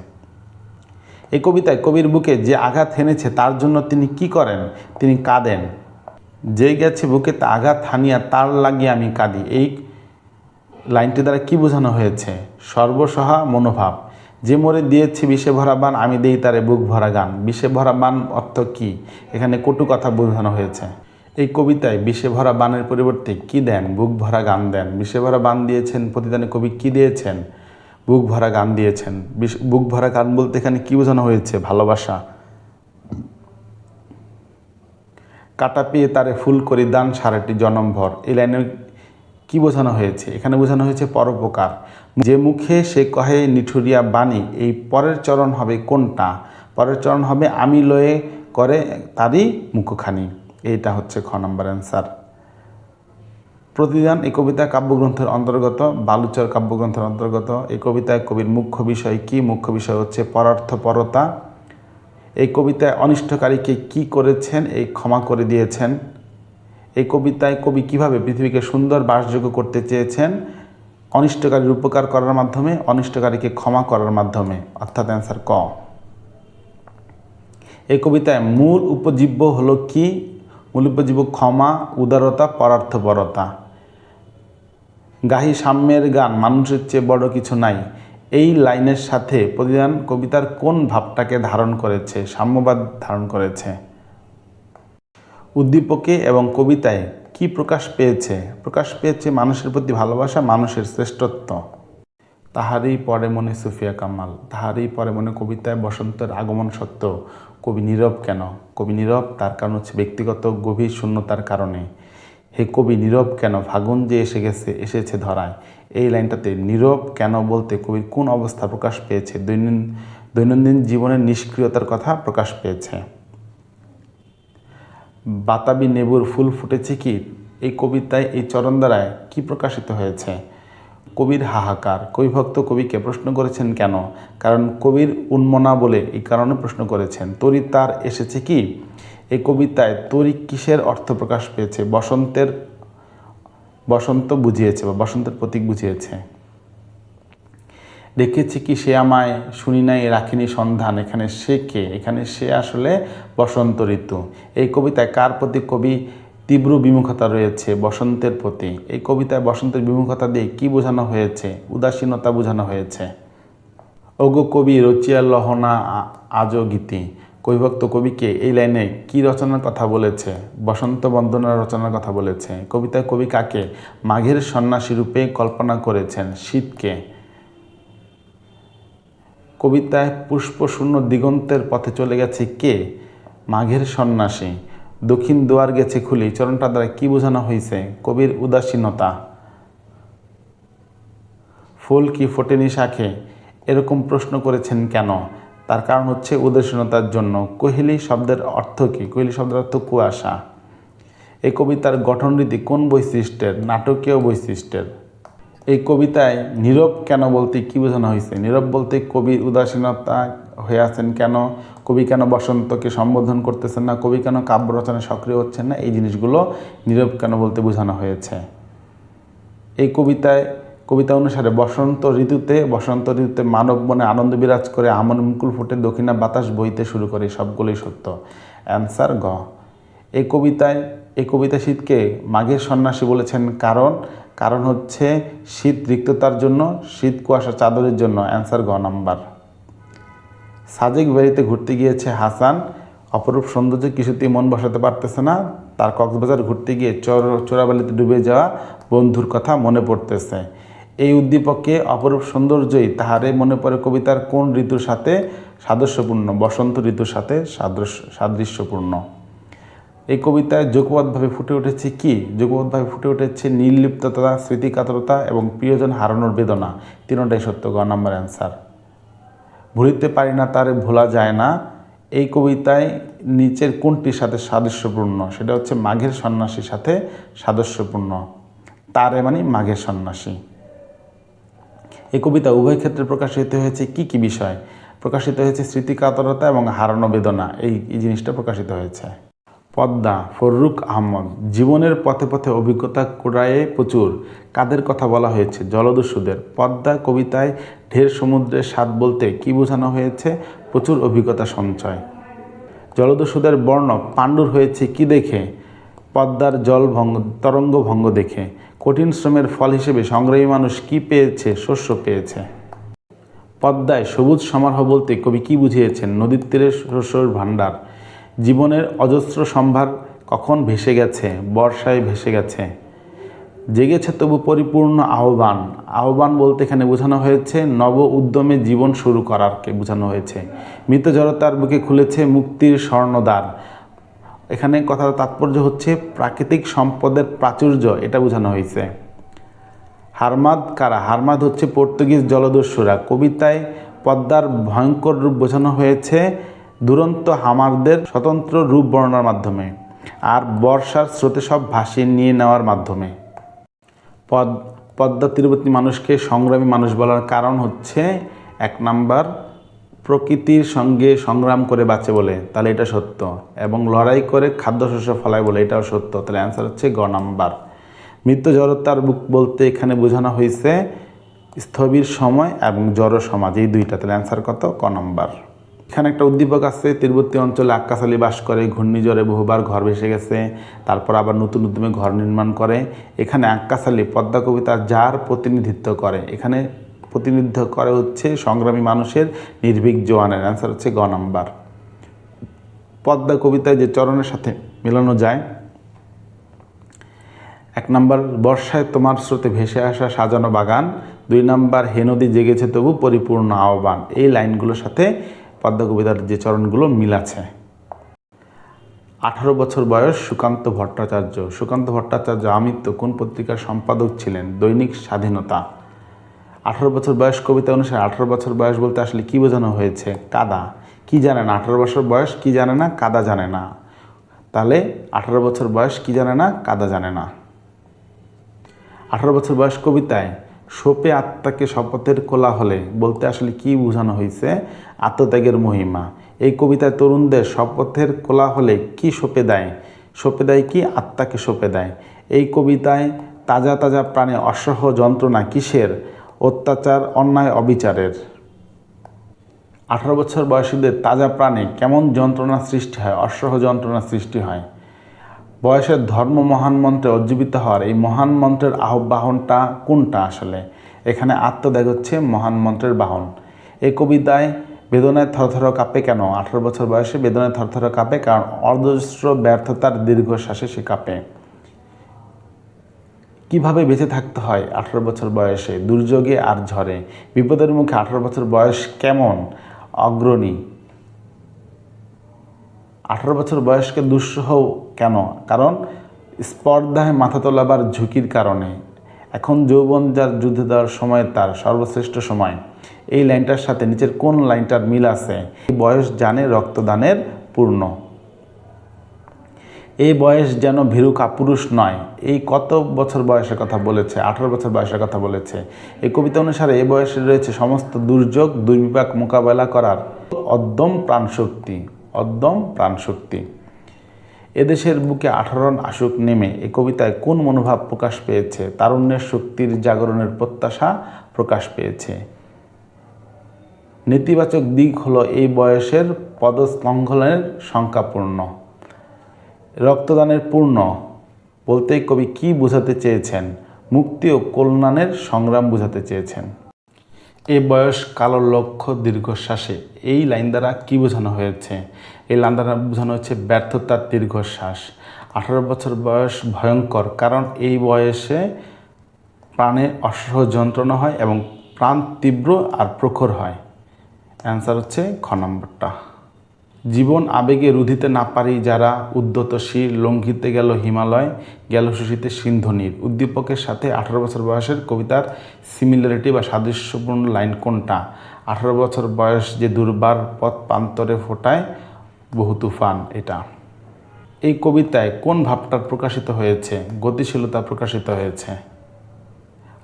এই কবিতায় কবির বুকে যে আঘাত হেনেছে তার জন্য তিনি কি করেন? তিনি কাঁদেন। যে গেছে বুকে আঘাত হানিয়া তার লাগিয়ে আমি কাঁদি, এই লাইনটি দ্বারা কি বোঝানো হয়েছে? সর্বসহা মনোভাব। যে মোরে দিয়েছে বিষে ভরা বান আমি দেই তারে বুক ভরা গান, বিষে ভরা বান অর্থ কি? এখানে কটু কথা বোঝানো হয়েছে। এই কবিতায় বিষে ভরা বানের পরিবর্তে কি দেন? বুক ভরা গান দেন। বিষে ভরা বান দিয়েছেন, প্রতিদানে কবি কি দিয়েছেন? বুক ভরা গান দিয়েছেন। বুক ভরা গান বলতে এখানে কি বোঝানো হয়েছে? ভালোবাসা। কাটা পেয়ে তারে ফুল করি দান সারাটি জনমভর, এই লাইনে কি বোঝানো হয়েছে? এখানে বোঝানো হয়েছে পরোপকার। যে মুখে সে কহে নিঠুরিয়া বাণী, এই পরের চরণ হবে কোনটা? পরের চরণ হবে আমি লয়ে করে তারই মুখখানি, এইটা হচ্ছে খ নম্বর অ্যান্সার। প্রতিদান এই কবিতা কাব্যগ্রন্থের অন্তর্গত, বালুচর কাব্যগ্রন্থের অন্তর্গত। এই কবিতায় কবির মুখ্য বিষয় কি? মুখ্য বিষয় হচ্ছে পরার্থপরতা। এই কবিতায় অনিষ্টকারীকে কি করেছেন? এই ক্ষমা করে দিয়েছেন। এই কবিতায় কবি কিভাবে পৃথিবীকে সুন্দর বাসযোগ্য করতে চেয়েছেন? অনিষ্টকারীর উপকার করার মাধ্যমে, অনিষ্টকারীকে ক্ষমা করার মাধ্যমে, অর্থাৎ অ্যান্সার ক। এই কবিতায় মূল উপজীব্য হলো কি? মূল উপজীব্য ক্ষমা, উদারতা, পরার্থপরতা। গাহি সাম্যের গান, মানুষের চেয়ে বড় কিছু নাই। এই লাইনের সাথে প্রতিদান কবিতার কোন ভাবটাকে ধারণ করেছে? সাম্যবাদ ধারণ করেছে। উদ্দীপকে এবং কবিতায় কি প্রকাশ পেয়েছে? প্রকাশ পেয়েছে মানুষের প্রতি ভালোবাসা, মানুষের শ্রেষ্ঠত্ব। তাহারই পরে মনে সুফিয়া কামাল। তাহারই পরে মনে কবিতায় বসন্তের আগমন সত্ত্বেও কবি নীরব কেন? কবি নীরব তার কারণ হচ্ছে ব্যক্তিগত গভীর শূন্যতার কারণে। হে কবি নীরব কেন? ফাগুন যে এসেছে ধরায়। এই লাইনটাতে নীরব কেন বলতে কবির কোন অবস্থা প্রকাশ পেয়েছে? দৈনন্দিন জীবনের নিষ্ক্রিয়তার কথা প্রকাশ পেয়েছে। বাতাবি নেবুর ফুল ফুটেছে কি? এই কবিতায় এই চরণ দ্বারায় কি প্রকাশিত হয়েছে? কবির হাহাকার। কবিভক্ত কবিকে প্রশ্ন করেছেন কেন? কারণ কবির উন্মনা বলে এই কারণে প্রশ্ন করেছেন। তরি তার এসেছে কি? এই কবিতায় তরি কিসের অর্থ প্রকাশ পেয়েছে? বসন্ত বুঝিয়েছে বা বসন্তের প্রতীক বুঝিয়েছে। দেখেছি কি সে আমায়, শুনি নাই রাখিনি সন্ধান। এখানে সে কে? এখানে সে আসলে বসন্ত ঋতু। এই কবিতায় কার প্রতি কবি তীব্র বিমুখতা রয়েছে? বসন্তের প্রতি। এই কবিতায় বসন্তের বিমুখতা দিয়ে কি বোঝানো হয়েছে? উদাসীনতা বোঝানো হয়েছে। ওগো কবি রচিয়া লহনা আজও গীতি। কবিভক্ত কবিকে এই লাইনে কি রচনার কথা বলেছে? বসন্ত বন্দনার রচনার কথা বলেছে। কবিতায় কবি কাকে মাঘের সন্ন্যাসী রূপে কল্পনা করেছেন? শীতকে। কবিতায় পুষ্পশূন্য দিগন্তের পথে চলে গেছে কে? মাঘের সন্ন্যাসী। দক্ষিণ দুয়ার গেছে খুলি, চরণটা দ্বারা কি বোঝানো হয়েছে? কবির উদাসীনতা। ফুল কি ফোটেনি শাখে? এরকম প্রশ্ন করেছেন কেন? তার কারণ হচ্ছে উদাসীনতার জন্য। কোহেলি শব্দের অর্থ কি? কোহেলি শব্দের অর্থ কুয়াশা। এই কবিতার গঠনরীতি কোন বৈশিষ্ট্যের? নাটকীয় বৈশিষ্ট্যের। এই কবিতায় নীরব কেন বলতে কি বোঝানো হয়েছে? নীরব বলতে কবির উদাসীনতা হয়ে আছেন কেন? কবি কেন বসন্তকে সম্বোধন করতেছেন না? কবি কেন কাব্য রচনায় সক্রিয় হচ্ছেন না? এই জিনিসগুলো নীরব কেন বলতে বোঝানো হয়েছে। এই কবিতা অনুসারে বসন্ত ঋতুতে মানব মনে আনন্দ বিরাজ করে, আমন মুকুল ফুটে, দক্ষিণা বাতাস বইতে শুরু করে। সবগুলোই সত্য। অ্যান্সার গ। এই কবিতায় শীতকে মাঘের সন্ন্যাসী বলেছেন কারণ হচ্ছে শীত রিক্ততার জন্য, শীত কুয়াশা চাদরের জন্য। অ্যান্সার গ নাম্বার। সাজেক ভ্যালিতে ঘুরতে গিয়েছে হাসান, অপরূপ সৌন্দর্য কিছুতেই মন বসাতে পারতেছে না। তার কক্সবাজার ঘুরতে গিয়ে চোরাবালিতে ডুবে যাওয়া বন্ধুর কথা মনে পড়তেছে। এই উদ্দীপকে অপরূপ সৌন্দর্যই তাহারে মনে পড়ে কবিতার কোন ঋতুর সাথে সাদৃশ্যপূর্ণ? বসন্ত ঋতুর সাথে সাদৃশ্যপূর্ণ। এই কবিতায় যুগপৎভাবে ফুটে উঠেছে কি? যুগপৎভাবে ফুটে উঠেছে নির্লিপ্ততা, স্মৃতিকাতরতা এবং প্রিয়জন হারানোর বেদনা। তিনটাই সত্য। গ নাম্বার অ্যান্সার। ভুলিতে পারি না তারে ভোলা যায় না। এই কবিতায় নিচের কোনটির সাথে সাদৃশ্যপূর্ণ? সেটা হচ্ছে মাঘের সন্ন্যাসীর সাথে সাদৃশ্যপূর্ণ। তারে মানে মাঘের সন্ন্যাসী। এই কবিতা উভয় ক্ষেত্রে প্রকাশিত হয়েছে কি বিষয়? প্রকাশিত হয়েছে স্মৃতিকাতরতা এবং হারানো বেদনা। এই জিনিসটা প্রকাশিত হয়েছে। পদ্মা, ফররুখ আহমদ। জীবনের পথে পথে অভিজ্ঞতা কুড়ায়ে প্রচুর। কাদের কথা বলা হয়েছে? জলদস্যুদের। পদ্মা কবিতায় ঢের সমুদ্রের স্বাদ বলতে কি বোঝানো হয়েছে? প্রচুর অভিজ্ঞতা সঞ্চয়। জলদস্যুদের বর্ণ পাণ্ডুর হয়েছে কি দেখে? পদ্মার তরঙ্গ ভঙ্গ দেখে। কঠিন শ্রমের ফল হিসেবে সংগ্রামী মানুষ কি পেয়েছে? শস্য পেয়েছে। পদ্মায় সবুজ সমারোহ বলতে কবি কি বুঝিয়েছেন? নদীর তীরে শস্যের ভাণ্ডার। জীবনের অজস্র সম্ভার কখন ভেসে গেছে? বর্ষায় ভেসে গেছে। জেগেছে তবু পরিপূর্ণ আহ্বান বলতে এখানে বোঝানো হয়েছে নব উদ্যমে জীবন শুরু করারকে বোঝানো হয়েছে। মৃত জড়তার বুকে খুলেছে মুক্তির স্বর্ণদ্বার। এখানে কথার তাৎপর্য হচ্ছে প্রাকৃতিক সম্পদের প্রাচুর্য, এটা বোঝানো হয়েছে। হারমাদ কারা? হারমাদ হচ্ছে পর্তুগিজ জলদস্যুরা। কবিতায় পদ্মার ভয়ঙ্কর রূপ বোঝানো হয়েছে দুরন্ত হামারদের স্বতন্ত্র রূপ বর্ণনার মাধ্যমে আর বর্ষার স্রোতে সব ভাসিয়ে নিয়ে নেওয়ার মাধ্যমে। পদ্মা তীরবর্তী মানুষকে সংগ্রামী মানুষ বলার কারণ হচ্ছে 1 নাম্বার প্রকৃতির সঙ্গে সংগ্রাম করে বাঁচে বলে, তাহলে এটা সত্য, এবং লড়াই করে খাদ্যশস্য ফলায় বলে, এটাও সত্য, তাহলে অ্যান্সার হচ্ছে গ নাম্বার। মৃত্যু জড়তার বুক বলতে এখানে বোঝানো হয়েছে স্থবির সময় এবং জড় সমাজ, এই দুইটা, তাহলে অ্যান্সার কত? ক নাম্বার। এখানে একটা উদ্দীপক আছে, তীরবর্তী অঞ্চলে আক্কাস আলী বাস করে, ঘূর্ণিঝড়ে বহুবার ঘর ভেসে গেছে, তারপর আবার নতুন উদ্যমে ঘর নির্মাণ করে। এখানে আক্কাস আলী পদ্মা কবিতা যার প্রতিনিধিত্ব করে, এখানে প্রতিনিধিত্ব করে হচ্ছে সংগ্রামী মানুষের নির্ভীক জওয়ানের, অ্যান্সার হচ্ছে গ নাম্বার। পদ্মা কবিতায় যে চরণের সাথে মেলানো যায়, 1 নাম্বার বর্ষায় তোমার স্রোতে ভেসে আসা সাজানো বাগান, 2 নাম্বার হে নদী জেগেছে তবু পরিপূর্ণ আহ্বান, এই লাইনগুলোর সাথে পদ্মা কবিতার যে চরণগুলো মিল আছে। 18 বছর বয়স সুকান্ত ভট্টাচার্য। সুকান্ত ভট্টাচার্য আমৃত্য কোন পত্রিকার সম্পাদক ছিলেন? দৈনিক স্বাধীনতা। 18 বছর বয়স কবিতা অনুসারে 18 বছর বয়স বলতে আসলে কি বোঝানো হয়েছে? কাদা। কি জানে না? 18 বছর বয়স কি জানে না? কাদা জানে না। তাহলে 18 বছর বয়স কি জানে না? কাদা জানে না। 18 বছর বয়স কবিতায় সোপে আত্মাকে শপথের কোলাহলে বলতে আসলে কি বোঝানো হয়েছে? আত্মত্যাগের মহিমা। এই কবিতায় তরুণদের শপথের কোলাহলে কি সঁপে দেয়? সঁপে দেয় কি? আত্মাকে সঁপে দেয়। এই কবিতায় তাজা তাজা প্রাণে অসহ্য যন্ত্রণা কিসের? অত্যাচার, অন্যায়, অবিচারের। 18 বছর বয়সীদের তাজা প্রাণে কেমন যন্ত্রণা সৃষ্টি হয়? অসহ্য যন্ত্রণা সৃষ্টি হয়। বয়সের ধর্ম মহান মন্ত্রে উজ্জীবিত হওয়ার এই মহান মন্ত্রের আহ্বানটা কোনটা আসলে? এখানে আত্মত্যাগ হচ্ছে মহান মন্ত্রের বাহন। এই কবিতায় বেদনায় থরথর কাঁপে কেন? 18 বছর বয়সে বেদনায় থরথর কাঁপে কারণ অজস্র ব্যর্থতার দীর্ঘশ্বাসে সে কাঁপে। কিভাবে বেঁচে থাকতে হয় 18 বছর বয়সে? দুর্যোগে আর ঝড়ে। বিপদের মুখে 18 বছর বয়স কেমন? অগ্রণী। 18 বছর বয়সকে দুঃসহ কেন? কারণ স্পর্ধায় মাথা তোলাবার ঝুঁকির কারণে। এখন যৌবন যার যুদ্ধে দেওয়ার সময় তার সর্বশ্রেষ্ঠ সময়। এই লাইনটার সাথে নিচের কোন লাইনটার মিল আছে? এই বয়স জানে রক্তদানের পূর্ণ। এই বয়স যেন ভীরু কাপুরুষ নয়। এই কত বছর বয়সের কথা বলেছে? 18 বছর বয়সের কথা বলেছে। এই কবিতা অনুসারে এই বয়সে রয়েছে সমস্ত দুর্যোগ দুর্বিপাক মোকাবেলা করার অদ্যম প্রাণশক্তি। অদ্যম প্রাণশক্তি। এদেশের বুকে 18 আসুক নেমে এই কবিতায় কোন মনোভাব প্রকাশ পেয়েছে? তারুণ্যের শক্তির জাগরণের প্রত্যাশা প্রকাশ পেয়েছে। নেতিবাচক দিক হলো এই বয়সের পদস্খলনের সংখ্যাপূর্ণ। রক্তদানের পূর্ণ বলতে কবি কি বোঝাতে চেয়েছেন? মুক্তি ও কল্যাণের সংগ্রাম বোঝাতে চেয়েছেন। এই বয়স কালো লক্ষ্য দীর্ঘশ্বাসে, এই লাইন দ্বারা কি বোঝানো হয়েছে? এই লাইন দ্বারা বোঝানো হচ্ছে ব্যর্থতার দীর্ঘশ্বাস। 18 বছর বয়স ভয়ঙ্কর কারণ এই বয়সে প্রাণে অসহ্য যন্ত্রণা হয় এবং প্রাণ তীব্র আর প্রখর হয়। অ্যান্সার হচ্ছে খ নম্বরটা। জীবন আবেগে রুধিতে না পারি যারা, উদ্যত শির লঙ্ঘিতে গেল হিমালয়, গেল শুষিতে সিন্ধু নীর। উদ্দীপকের সাথে 18 বছর বয়সের কবিতার সিমিলারিটি বা সাদৃশ্যপূর্ণ লাইন কোনটা? 18 বছর বয়স যে দুর্বার পথ প্রান্তরে ফোটায় বহু তুফান, এটা। এই কবিতায় কোন ভাবটা প্রকাশিত হয়েছে? গতিশীলতা প্রকাশিত হয়েছে।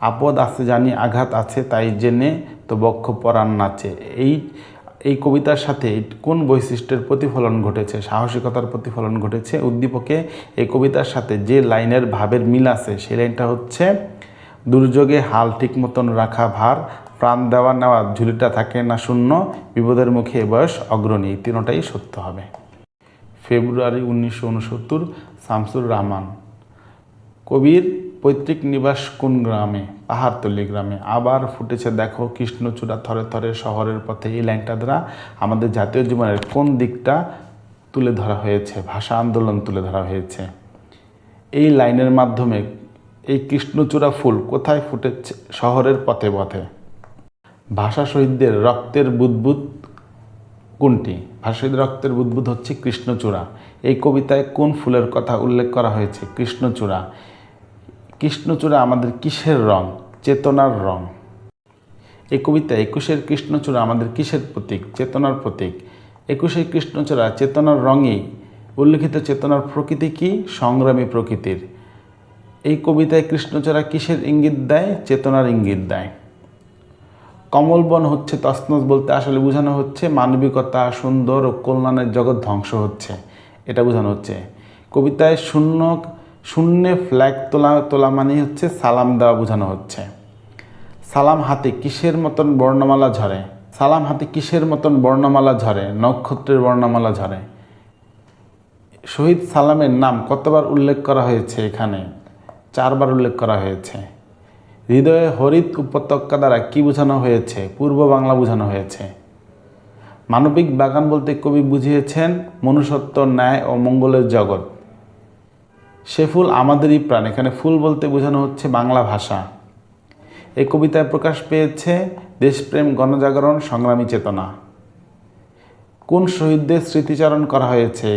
আপদ আছে জানি আঘাত আছে তাই জেনে তো বক্ষ পরাণ নাচে। এই কবিতার সাথে কোন বৈশিষ্ট্যের প্রতিফলন ঘটেছে? সাহসিকতার প্রতিফলন ঘটেছে। উদ্দীপকে এই কবিতার সাথে যে লাইনের ভাবের মিল আছে সেই লাইনটা হচ্ছে দুর্যোগে হাল ঠিক মতন রাখা ভার, প্রাণ দেওয়া নেওয়া ঝুলিটা থাকে না শূন্য, বিপদের মুখে এ বয়স অগ্রণী। তিনটাই সত্য হবে। ফেব্রুয়ারি 1969, শামসুর রাহমান। কবির পৈতৃক নিবাস কোন গ্রামে? পাহাড়তলী গ্রামে। আবার ফুটেছে দেখো কৃষ্ণচূড়া থরে থরে শহরের পথে, এই লাইনটা দ্বারা আমাদের জাতীয় জীবনের কোন দিকটা তুলে ধরা হয়েছে? ভাষা আন্দোলন তুলে ধরা হয়েছে। এই লাইনের মাধ্যমে এই কৃষ্ণচূড়া ফুল কোথায় ফুটেছে? শহরের পথে পথে। ভাষা শহীদদের রক্তের বুদবুদ কোনটি? ভাষা শহীদের রক্তের বুদবুদ হচ্ছে কৃষ্ণচূড়া। এই কবিতায় কোন ফুলের কথা উল্লেখ করা হয়েছে? কৃষ্ণচূড়া। কৃষ্ণচূড়া আমাদের কিসের রং? চেতনার রং। এই কবিতা 21-এর কৃষ্ণচূড়া আমাদের কিসের প্রতীক? চেতনার প্রতীক। 21-এর কৃষ্ণচূড়া চেতনার রঙই। উল্লেখিত চেতনার প্রকৃতি কি? সংগ্রামী প্রকৃতির। এই কবিতায় কৃষ্ণচূড়া কিসের ইঙ্গিত দেয়? চেতনার ইঙ্গিত দেয়। কমলবন হচ্ছে তছনছ বলতে আসলে বোঝানো হচ্ছে মানবিকতা, সুন্দর ও কল্যাণের জগৎ ধ্বংস হচ্ছে, এটা বোঝানো হচ্ছে। কবিতায় শূন্যে ফ্ল্যাগ তোলা মানে হচ্ছে সালাম দেওয়া বোঝানো হচ্ছে। সালাম হাতে কিসের মতন বর্ণমালা ঝরে? সালাম হাতে কিসের মতন বর্ণমালা ঝরে? নক্ষত্রের বর্ণমালা ঝরে। শহীদ সালামের নাম কতবার উল্লেখ করা হয়েছে? এখানে 4 বার উল্লেখ করা হয়েছে। হৃদয়ে হরিত উপত্যকা দ্বারা কি বোঝানো হয়েছে? পূর্ব বাংলা বোঝানো হয়েছে। মানবিক বাগান বলতে কবি বুঝিয়েছেন মনুষ্যত্ব, ন্যায় ও মঙ্গলের জগৎ। সে ফুল আমাদেরই প্রাণ, এখানে ফুল বলতে বোঝানো হচ্ছে বাংলা ভাষা। এই কবিতায় প্রকাশ পেয়েছে দেশপ্রেম, গণজাগরণ, সংগ্রামী চেতনা। কোন শহীদদের স্মৃতিচারণ করা হয়েছে?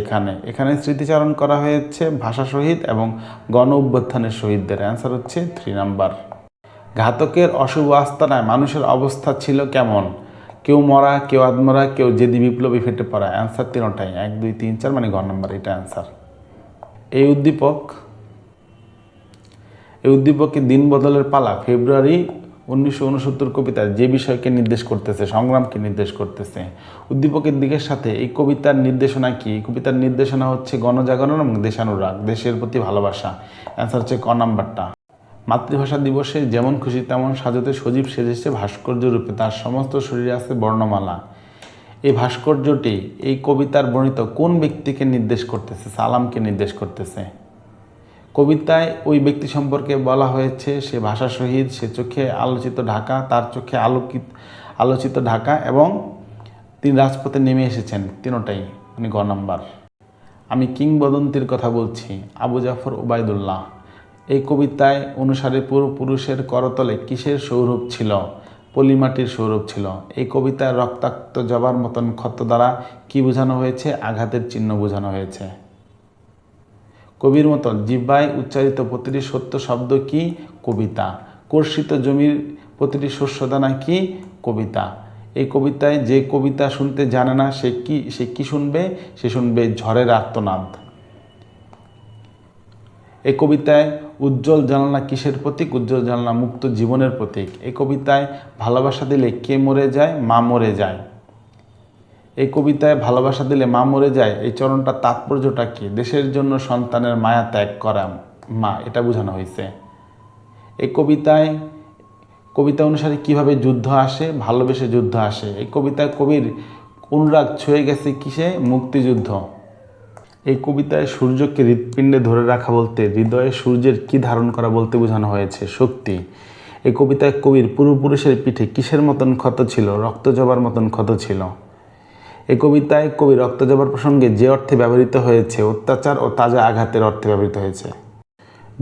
এখানে স্মৃতিচারণ করা হয়েছে ভাষা শহীদ এবং গণ অভ্যুত্থানের শহীদদের। অ্যান্সার হচ্ছে 3 নাম্বার। ঘাতকের অশুভ আস্তানায় মানুষের অবস্থা ছিল কেমন? কেউ মরা, কেউ আদমরা, কেউ জেদি বিপ্লবী ফেটে পড়া। অ্যান্সার 3টাই, 1, 2, 3, 4 মানে ঘ নাম্বার, এটা অ্যান্সার। এই উদ্দীপকে দিন বদলের পালা ফেব্রুয়ারি 1969 কবিতার যে বিষয়কে নির্দেশ করতেছে, সংগ্রামকে নির্দেশ করতেছে। উদ্দীপকের দিকের সাথে এই কবিতার নির্দেশনা কি? কবিতার নির্দেশনা হচ্ছে গণজাগরণ এবং দেশানুরাগ, দেশের প্রতি ভালোবাসা। অ্যান্সার হচ্ছে ক নাম্বারটা। মাতৃভাষা দিবসে যেমন খুশি তেমন সাজতে সজীব সেজেছে ভাস্কর্য রূপে, তার সমস্ত শরীরে আছে বর্ণমালা। এই ভাস্কর্যটি এই কবিতার বর্ণিত কোন ব্যক্তিকে নির্দেশ করতেছে? সালামকে নির্দেশ করতেছে। কবিতায় ওই ব্যক্তি সম্পর্কে বলা হয়েছে সে ভাষা শহীদ, সে চোখে আলোচিত ঢাকা, তার চোখে আলোচিত ঢাকা এবং তিনি রাজপথে নেমে এসেছেন। 3টাই মানে গ নাম্বার। আমি কিংবদন্তির কথা বলছি, আবু জাফর ওবায়দুল্লাহ। এই কবিতায় অনুসারে পুরুষের করতলে কিসের সৌরভ ছিল? পলিমাটির সৌরভ ছিল। এই কবিতায় রক্তাক্ত জবার মতন ক্ষত দ্বারা কি বোঝানো হয়েছে? আঘাতের চিহ্ন বোঝানো হয়েছে। কবির মতো জিহ্বায় উচ্চারিত প্রতিটি সত্য শব্দ কি? কবিতা। কর্ষিত জমির প্রতিটি শস্যদানা কি? কবিতা। এই কবিতায় যে কবিতা শুনতে জানে না সে কি শুনবে? সে শুনবে ঝড়ের আর্তনাদ। এই কবিতায় উজ্জ্বল জানালা কিসের প্রতীক? উজ্জ্বল জানালা মুক্ত জীবনের প্রতীক। এই কবিতায় ভালোবাসা দিলে কে মরে যায়? মা মরে যায়। এই কবিতায় ভালোবাসা দিলে মা মরে যায়, এই চরণটার তাৎপর্যটা কি? দেশের জন্য সন্তানের মায়া ত্যাগ করা মা, এটা বোঝানো হয়েছে। এই কবিতা অনুসারে কিভাবে যুদ্ধ আসে? ভালোবেসে যুদ্ধ আসে। এই কবিতায় কবির অনুরাগ ছুঁয়ে গেছে কিসে? মুক্তিযুদ্ধ। এই কবিতায় সূর্যকে হৃৎপিণ্ডে ধরে রাখা বলতে হৃদয়ে সূর্যের কি ধারণ করা বলতে বোঝানো হয়েছে? শক্তি। এই কবিতায় কবির পূর্বপুরুষের পিঠে কিসের মতন ক্ষত ছিল? রক্তজবার মতন ক্ষত ছিল। এই কবিতায় কবি রক্তজবার প্রসঙ্গে যে অর্থে ব্যবহৃত হয়েছে অত্যাচার ও তাজা আঘাতের অর্থে ব্যবহৃত হয়েছে।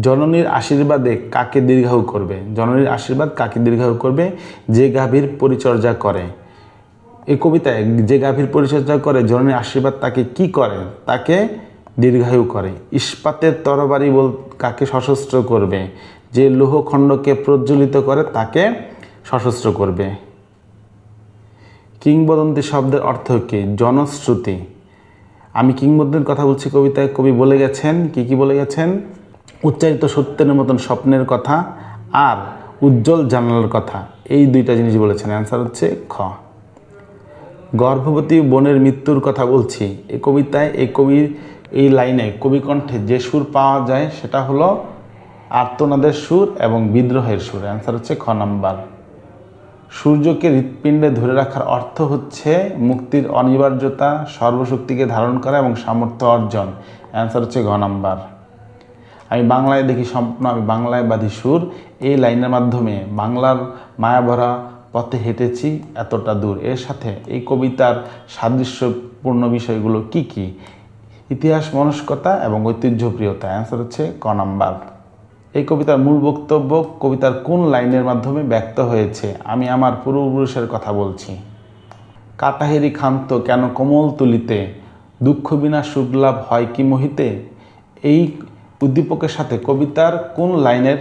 জননীর আশীর্বাদে কাকে দীর্ঘায়ু করবে? জননীর আশীর্বাদ কাকে দীর্ঘায়ু করবে? যে গাভীর পরিচর্যা করে। এই কবিতায় যে গাভীর পরিচর্যা করে জননীর আশীর্বাদ তাকে কি করে? তাকে দীর্ঘায়ু করে। ইস্পাতের তরবারি কাকে সশস্ত্র করবে? যে লৌহখণ্ডকে প্রজ্বলিত করে তাকে সশস্ত্র করবে। কিংবদন্তি শব্দের অর্থ কী? জনশ্রুতি। আমি কিংবদন্তির কথা বলছি কবিতায় কবি বলে গেছেন কি বলে গেছেন? উচ্চারিত সত্যের মতন স্বপ্নের কথা আর উজ্জ্বল জানালার কথা, এই 2টা জিনিস বলেছেন। অ্যান্সার হচ্ছে খ। গর্ভবতী বোনের মৃত্যুর কথা বলছি। এই কবিতায় কবির এই লাইনে কবিকণ্ঠে যে সুর পাওয়া যায় সেটা হলো আর্তনাদের সুর এবং বিদ্রোহের সুর। অ্যান্সার হচ্ছে খ নাম্বার। সূর্যকে হৃৎপিণ্ডে ধরে রাখার অর্থ হচ্ছে মুক্তির অনিবার্যতা, সর্বশক্তিকে ধারণ করা এবং সামর্থ্য অর্জন। অ্যান্সার হচ্ছে ঘ নাম্বার। আমি বাংলায় দেখি স্বপ্ন, আমি বাংলায় বাঁধি সুর, এই লাইনের মাধ্যমে বাংলার মায়াভরা পথে হেঁটেছি এতটা দূর। এর সাথে এই কবিতার সাদৃশ্যপূর্ণ বিষয়গুলো কি কি? ইতিহাস মনস্কতা এবং ঐতিহ্যপ্রিয়তা। অ্যান্সার হচ্ছে ক নাম্বার। এই কবিতার মূল বক্তব্য কবিতার কোন লাইনের মাধ্যমে ব্যক্ত হয়েছে? আমি আমার পূর্বপুরুষের কথা বলছি। কাটাহেরি ক্ষান্ত কেন কোমল তুলিতে, দুঃখ বিনা সুখ লাভ হয় কি মোহিতে। এই উদ্দীপকের সাথে কবিতার কোন লাইনের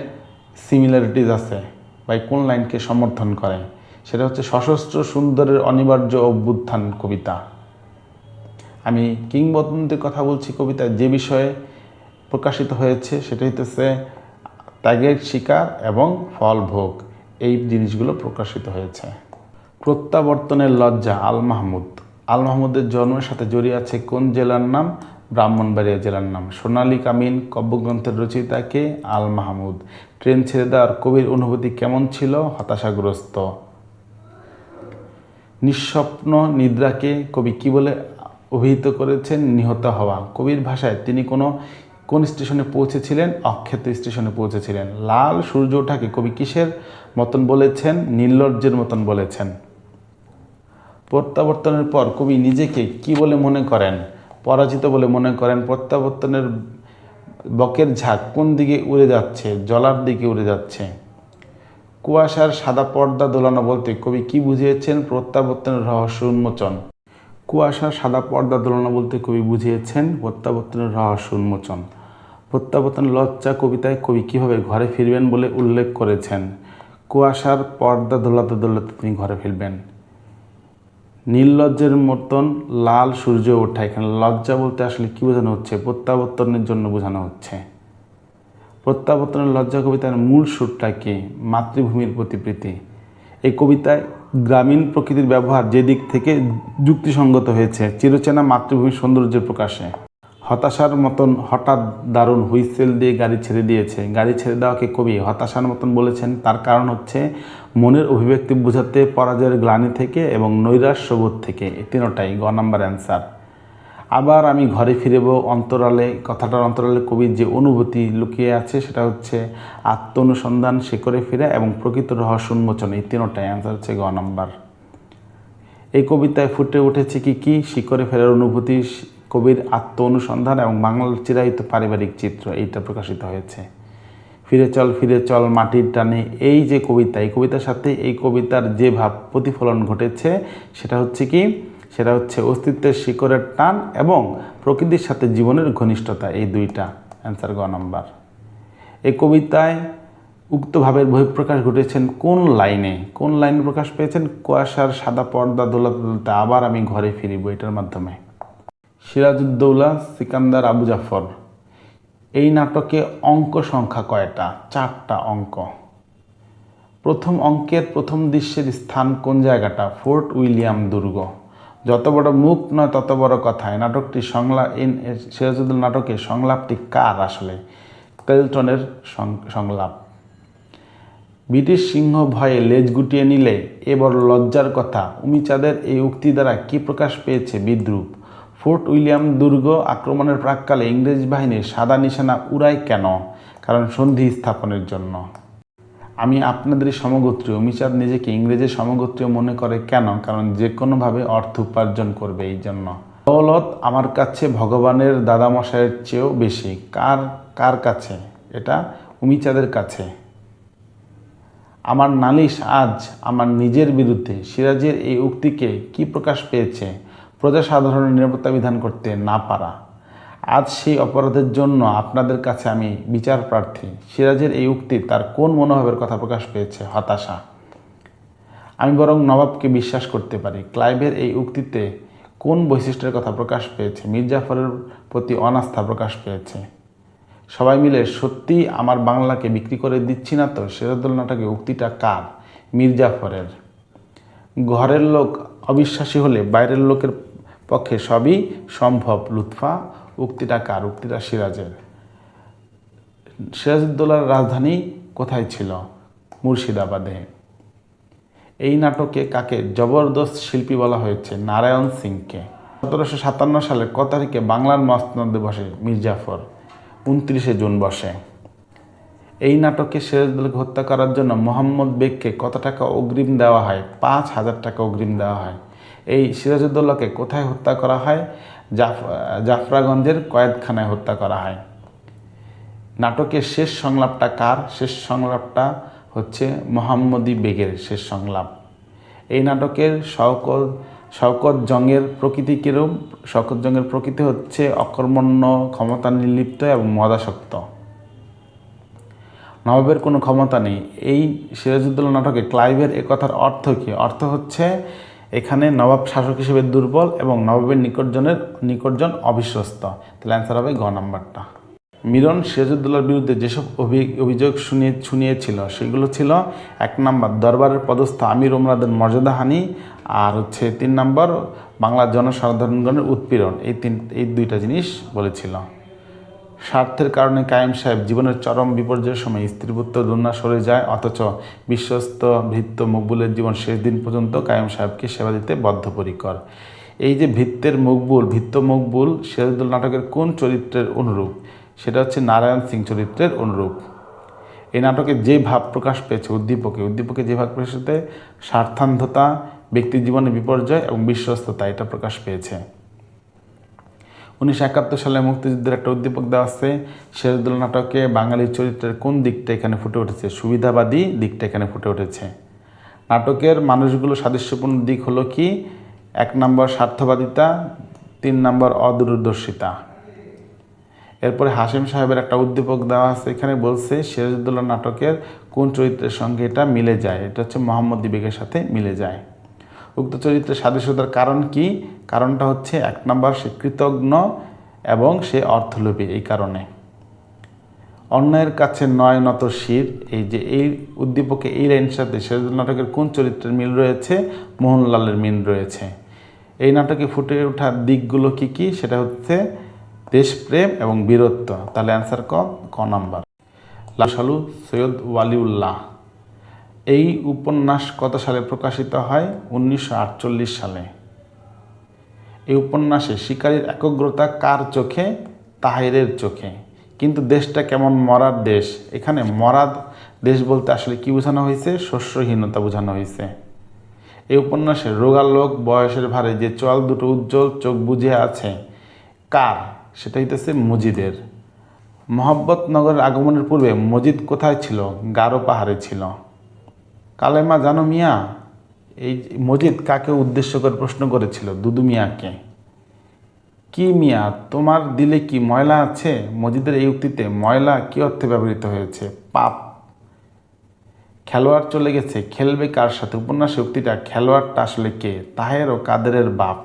সিমিলারিটিজ আছে বা কোন লাইনকে সমর্থন করে? সেটা হচ্ছে সশস্ত্র সুন্দরের অনিবার্য অভ্যুত্থান কবিতা। আমি কিংবদন্তির কথা বলছি কবিতায় যে বিষয়ে প্রকাশিত হয়েছে সেটা হইতেছে ত্যাগের শিকার এবং ফল ভোগ, এই জিনিসগুলো প্রকাশিত হয়েছে। প্রত্যাবর্তনের লজ্জা আল মাহমুদ। আল মাহমুদের জন্মের সাথে জড়িয়ে আছে কোন জেলার নাম? ব্রাহ্মণবাড়িয়া জেলার নাম। সোনালী কামিন কাব্যগ্রন্থের রচয়িতাকে? আল মাহমুদ। ট্রেন ছেড়ে দেওয়ার কবির অনুভূতি কেমন ছিল? হতাশাগ্রস্ত। নিঃস্বপ্ন নিদ্রাকে কবি কি বলে অভিহিত করেছেন? নিহত হওয়া। কবির ভাষায় তিনি কোন স্টেশনে পৌঁছেছিলেন? অক্ষেত্র স্টেশনে পৌঁছেছিলেন। লাল সূর্য ওঠাকে কবি কিসের মতন বলেছেন? নির্লজ্জের মতন বলেছেন। প্রত্যাবর্তনের পর কবি নিজেকে কি বলে মনে করেন? পরাজিত বলে মনে করেন। প্রত্যাবর্তনের বকের ঝাঁক কোন দিকে উড়ে যাচ্ছে? জলার দিকে উড়ে যাচ্ছে। কুয়াশার সাদা পর্দা দোলানো বলতে কবি কি বুঝিয়েছেন? প্রত্যাবর্তনের রহস্য উন্মোচন। কুয়াশার সাদা পর্দা দোলানো বলতে কবি বুঝিয়েছেন প্রত্যাবর্তনের রহস্য উন্মোচন। প্রত্যাবর্তনের লজ্জা কবিতায় কবি কিভাবে ঘরে ফিরবেন বলে উল্লেখ করেছেন? কুয়াশার পর্দা দোলাতে দোলাতে তিনি ঘরে ফিরবেন। নির্লজ্জের মতন লাল সূর্য ওঠা, এখানে লজ্জা বলতে আসলে কি বোঝানো হচ্ছে? প্রত্যাবর্তনের জন্য বোঝানো হচ্ছে। প্রত্যাবর্তনের লজ্জা কবিতার মূল সুরটা কি? মাতৃভূমির প্রতি প্রীতি। এই কবিতায় গ্রামীণ প্রকৃতির ব্যবহার যে দিক থেকে যুক্তিসঙ্গত হয়েছে চিরচেনা মাতৃভূমির সৌন্দর্যের প্রকাশে। হতাশার মতন হঠাৎ দারুণ হুইসেল দিয়ে গাড়ি ছেড়ে দিয়েছে। গাড়ি ছেড়ে দেওয়াকে কবি হতাশার মতন বলেছেন, তার কারণ হচ্ছে মনের অভিব্যক্তি বোঝাতে পরাজয়ের গ্লানি থেকে এবং নৈরাশ্যবোধ থেকে। এই তিনটাই গ নাম্বার অ্যান্সার। আবার আমি ঘরে ফিরব অন্তরালে, কথাটার অন্তরালে কবির যে অনুভূতি লুকিয়ে আছে সেটা হচ্ছে আত্ম অনুসন্ধান, শিকড়ে ফিরা এবং প্রকৃত রহস্য উন্মোচন। এই তিনটাই অ্যান্সার হচ্ছে গ নাম্বার। এই কবিতায় ফুটে উঠেছে কি? শিকড়ে ফেরার অনুভূতি, কবির আত্ম অনুসন্ধান এবং বাংলার চিরায়িত পারিবারিক চিত্র, এইটা প্রকাশিত হয়েছে। ফিরে চল মাটির টানে, এই যে কবিতা, এই কবিতার সাথে এই কবিতার যে ভাব প্রতিফলন ঘটেছে সেটা হচ্ছে কি? সেটা হচ্ছে অস্তিত্বের শিকড়ের টান এবং প্রকৃতির সাথে জীবনের ঘনিষ্ঠতা, এই দুইটা অ্যান্সার গ নাম্বার। এই কবিতায় উক্ত ভাবের বহিঃপ্রকাশ ঘটেছেন কোন লাইনে? কোন লাইনে প্রকাশ পেয়েছেন? কুয়াশার সাদা পর্দা দোলাতে দোলাতে আবার আমি ঘরে ফিরিব, এটার মাধ্যমে। সিরাজউদ্দৌলা সিকান্দার আবু জাফর, এই নাটকে অঙ্ক সংখ্যা কয়টা? 4টা অঙ্ক। প্রথম অঙ্কের প্রথম দৃশ্যের স্থান কোন জায়গাটা? ফোর্ট উইলিয়াম দুর্গ। যত বড় মুখ নয় তত বড় কথায় নাটকটি সিরাজউদ্দৌলা নাটকের সংলাপটি কার? আসলে কেলটনের সংলাপ। ব্রিটিশ সিংহ ভয়ে লেজ গুটিয়ে নিলে এ বড় লজ্জার কথা, উমিচাঁদের এই উক্তি দ্বারা কি প্রকাশ পেয়েছে? বিদ্রূপ। ফোর্ট উইলিয়াম দুর্গ আক্রমণের প্রাক্কালে ইংরেজ বাহিনীর সাদা নিশানা উড়ায় কেন? কারণ সন্ধি স্থাপনের জন্য। আমি আপনাদেরই সমগোত্রীয়, উমিচাঁদ নিজেকে ইংরেজের সমগোত্রীয় মনে করে কেন? কারণ যে কোনোভাবে অর্থ উপার্জন করবে, এই জন্য। দৌলত আমার কাছে ভগবানের দাদামশাইয়ের চেয়েও বেশি। কার কাছে? এটা উমিচাঁদের কাছে। আমার নালিশ আজ আমার নিজের বিরুদ্ধে। সিরাজের এই উক্তিকে কি প্রকাশ পেয়েছে? প্রজাসাধারণের নিরাপত্তা বিধান করতে না পারা। আজ সেই অপরাধের জন্য আপনাদের কাছে আমি বিচার প্রার্থী। সিরাজের এই উক্তি তার কোন মনোভাবের কথা প্রকাশ পেয়েছে? হতাশা। আমি বরং নবাবকে বিশ্বাস করতে পারি। ক্লাইভের এই উক্তিতে কোন বৈশিষ্ট্যের কথা প্রকাশ পেয়েছে? মীর জাফরের প্রতি অনাস্থা প্রকাশ পেয়েছে। সবাই মিলে সত্যি আমার বাংলাকে বিক্রি করে দিচ্ছি না তো? সিরাজউদ্দৌলা নাটকে উক্তিটা কার? মীর জাফরের। ঘরের লোক অবিশ্বাসী হলে বাইরের লোকের পক্ষে সবই সম্ভব, লুৎফা। উক্তিটা কার? উক্তিটা সিরাজের। সিরাজউদ্দৌলার রাজধানী কোথায় ছিল? মুর্শিদাবাদে। এই নাটকে কাকে জবরদস্ত শিল্পী বলা হয়েছে? নারায়ণ সিংকে। 1757 সালের কত তারিখে বাংলার মসনদে বসে মীর জাফর? 29শে জুন বসে। এই নাটকে সিরাজউদ্দৌলাকে হত্যা করার জন্য মোহাম্মদ বেগকে কত টাকা অগ্রিম দেওয়া হয়? 5000 টাকা অগ্রিম দেওয়া হয়। এই সিরাজউদ্দৌলাকে কোথায় হত্যা করা হয়? জাফরাগঞ্জের কয়েদখানায় হত্যা করা হয়। নাটকের শেষ সংলাপটা কার? শেষ সংলাপটা হচ্ছে মোহাম্মদী বেগের শেষ সংলাপ। এই নাটকের শওকত জংয়ের প্রকৃতি কিরূপ? শওকত জংয়ের প্রকৃতি হচ্ছে অকর্মণ্য, ক্ষমতা নির্লিপ্ত এবং মদাসক্ত। নবাবের কোনো ক্ষমতা নেই। এই সিরাজউদ্দৌলা নাটকে ক্লাইভের এ কথার অর্থ কী? অর্থ হচ্ছে এখানে নবাব শাসক হিসেবে দুর্বল এবং নবাবের নিকটজন অবিশ্বস্ত। তাহলে অ্যান্সার হবে গ নাম্বারটা। মিলন সিরাজউদ্দৌলার বিরুদ্ধে যেসব অভিযোগ শুনিয়েছিল সেগুলো ছিল 1 নম্বর দরবারের পদস্থ আমির ওমরাদের মর্যাদাহানি, আর হচ্ছে 3 নম্বর বাংলার জনসাধারণগণের উৎপীড়ন। এই দুইটা জিনিস বলেছিল। স্বার্থের কারণে কায়েম সাহেব জীবনের চরম বিপর্যয়ের সময় স্ত্রীপুত্র দুনিয়া সরে যায়, অথচ বিশ্বস্ত ভৃত্য মকবুলের জীবন শেষ দিন পর্যন্ত কায়েম সাহেবকে সেবা দিতে বদ্ধপরিকর। এই যে ভৃত্য মকবুল সিরাজউদ্দৌলা নাটকের কোন চরিত্রের অনুরূপ? সেটা হচ্ছে নারায়ণ সিং চরিত্রের অনুরূপ। এই নাটকে যে ভাব প্রকাশ পেয়েছে উদ্দীপকে যে ভাব প্রকাশ পেয়েছে স্বার্থান্ধতা, ব্যক্তি জীবনে বিপর্যয় এবং বিশ্বস্ততা, এটা প্রকাশ পেয়েছে। 1971 সালে মুক্তিযুদ্ধের একটা উদ্দীপক দেওয়া আছে। সিরাজউদ্দৌলা নাটকে বাঙালির চরিত্রের কোন দিকটা এখানে ফুটে উঠেছে? সুবিধাবাদী দিকটা এখানে ফুটে উঠেছে। নাটকের মানুষগুলো সাদৃশ্যপূর্ণ দিক হলো কি? 1 নম্বর স্বার্থবাদিতা, 3 নম্বর অদূরদর্শিতা। এরপরে হাশেম সাহেবের একটা উদ্দীপক দেওয়া আছে, এখানে বলছে সিরাজউদ্দৌলা নাটকের কোন চরিত্রের সঙ্গে এটা মিলে যায়? এটা হচ্ছে মোহাম্মদী বেগের সাথে মিলে যায়। উক্ত চরিত্রের সাদৃশ্যতার কারণ কি? কারণটা হচ্ছে 1 নম্বর সে কৃতজ্ঞ এবং সে অর্থলোভী। এই কারণে অন্যায়ের কাছে নয় নত শির, এই উদ্দীপকে এই লাইনের সাথে সিরাজউদ্দৌলা নাটকের কোন চরিত্রের মিল রয়েছে? মোহনলালের মিল রয়েছে। এই নাটকে ফুটে ওঠা দিকগুলো কি কি? সেটা হচ্ছে দেশপ্রেম এবং বীরত্ব। তাহলে অ্যান্সার ক নাম্বার। লাসালু সৈয়দ ওয়ালিউল্লাহ। এই উপন্যাস কত সালে প্রকাশিত হয়? 1948 সালে। এই উপন্যাসে শিকারীর একগ্রতা কার চোখে? তাহিরের চোখে। কিন্তু দেশটা কেমন মরার দেশ? এখানে মরার দেশ বলতে আসলে কি বোঝানো হয়েছে? শস্যহীনতা বোঝানো হয়েছে। এই উপন্যাসে রোগালোক বয়সের ভারে যে চোয়াল দুটো উজ্জ্বল চোখ বুঝে আছে কার? সেটা হইতেছে মজিদের। মহব্বতনগরের আগমনের পূর্বে মজিদ কোথায় ছিল? গারো পাহাড়ে ছিল। কালেমা জানো মিয়া? এই মজিদ কাকে উদ্দেশ্য করে প্রশ্ন করেছিল? দুদু মিয়াকে। কি মিয়া, তোমার দিলে কি ময়লা আছে? মজিদের এই উক্তিতে ময়লা কি অর্থে ব্যবহৃত হয়েছে? পাপ। খেলোয়াড় চলে গেছে, খেলবে কার সাথে? উপন্যাসে উক্তিটা খেলোয়াড়টা আসলে কে? তাহের ও কাদেরের বাপ।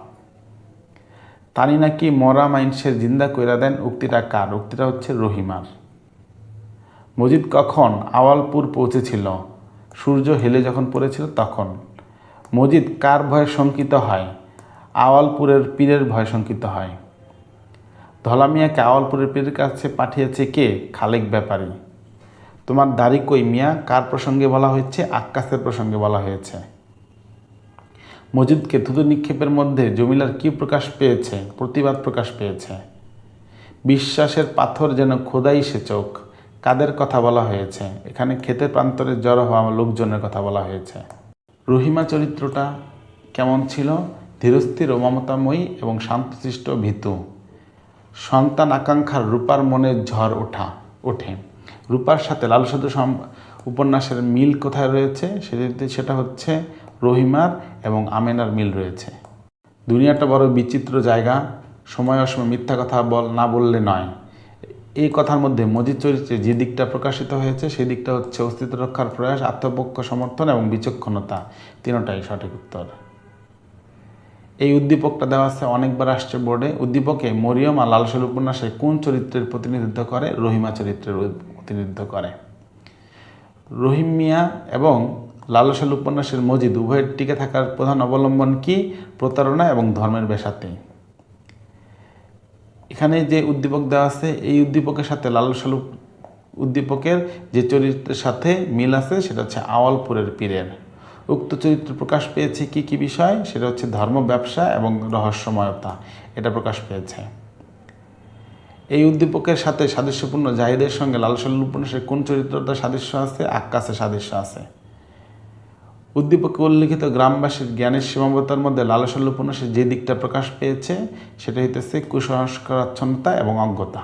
তানি নাকি মরা মাইনসের জিন্দা কইরা দেন, উক্তিটা কার? উক্তিটা হচ্ছে রহিমার। মজিদ কখন আওয়ালপুর পৌঁছেছিল? সূর্য হেলে যখন পড়েছিল তখন। মজিদ কার ভয়ে শঙ্কিত হয়? আওয়ালপুরের পীরের ভয়ে শঙ্কিত হয়। ধলা মিয়াকে আওয়ালপুরের পীরের কাছে পাঠিয়েছে কে? খালেক ব্যাপারী। তোমার দাড়ি কই মিয়া কার প্রসঙ্গে বলা হয়েছে? আক্কাসের প্রসঙ্গে বলা হয়েছে। মজিদকে থুতু নিক্ষেপের মধ্যে জমিলার কি প্রকাশ পেয়েছে? প্রতিবাদ প্রকাশ পেয়েছে। বিশ্বাসের পাথর যেন খোদাই সে চোখ, কাদের কথা বলা হয়েছে? এখানে ক্ষেতের প্রান্তরে জড়ো হওয়া লোকজনের কথা বলা হয়েছে। রহিমা চরিত্রটা কেমন ছিল? ধীরস্থির ও মমতাময়ী এবং শান্তশিষ্ট ভীতু। সন্তান আকাঙ্ক্ষার রূপার মনে ঝড় ওঠে। রূপার সাথে লালসাধু উপন্যাসের মিল কোথায় রয়েছে? সেটা হচ্ছে রহিমার এবং আমেনার মিল রয়েছে। দুনিয়াটা বড় বিচিত্র জায়গা, সময় অসময় মিথ্যা কথা না বললে নয়। এই কথার মধ্যে মজিদ চরিত্রে যে দিকটা প্রকাশিত হয়েছে সেই দিকটা হচ্ছে অস্তিত্ব রক্ষার প্রয়াস, আত্মপক্ষ সমর্থন এবং বিচক্ষণতা। তিনটাই সঠিক উত্তর। এই উদ্দীপকটা দেওয়া আছে, অনেকবার আসছে বোর্ডে। উদ্দীপকে মরিয়ম আর লালসালু উপন্যাসে কোন চরিত্রের প্রতিনিধিত্ব করে? রহিমা চরিত্রের প্রতিনিধিত্ব করে। রহিম মিয়া এবং লালসালু উপন্যাসের মজিদ উভয়ের টিকে থাকার প্রধান অবলম্বন কি? প্রতারণা এবং ধর্মের বেশাতে। এখানে যে উদ্দীপক দেওয়া আছে এই উদ্দীপকের সাথে লালসালু উদ্দীপকের যে চরিত্রের সাথে মিল আছে সেটা হচ্ছে আওয়ালপুরের পীরের। উক্ত চরিত্র প্রকাশ পেয়েছে কি কি বিষয়? সেটা হচ্ছে ধর্ম, ব্যবসা এবং রহস্যময়তা, এটা প্রকাশ পেয়েছে। এই উদ্দীপকের সাথে সাদৃশ্যপূর্ণ জাহিদের সঙ্গে লালসালু উপন্যাসের কোন চরিত্রটার সাদৃশ্য আছে? আক্কাসের সাদৃশ্য আছে। উদ্দীপকে উল্লিখিত গ্রামবাসীর জ্ঞানের সীমাবদ্ধতার মধ্যে লালসালু উপন্যাসের যে দিকটা প্রকাশ পেয়েছে সেটা হইতেছে কুসংস্কারাচ্ছন্নতা এবং অজ্ঞতা।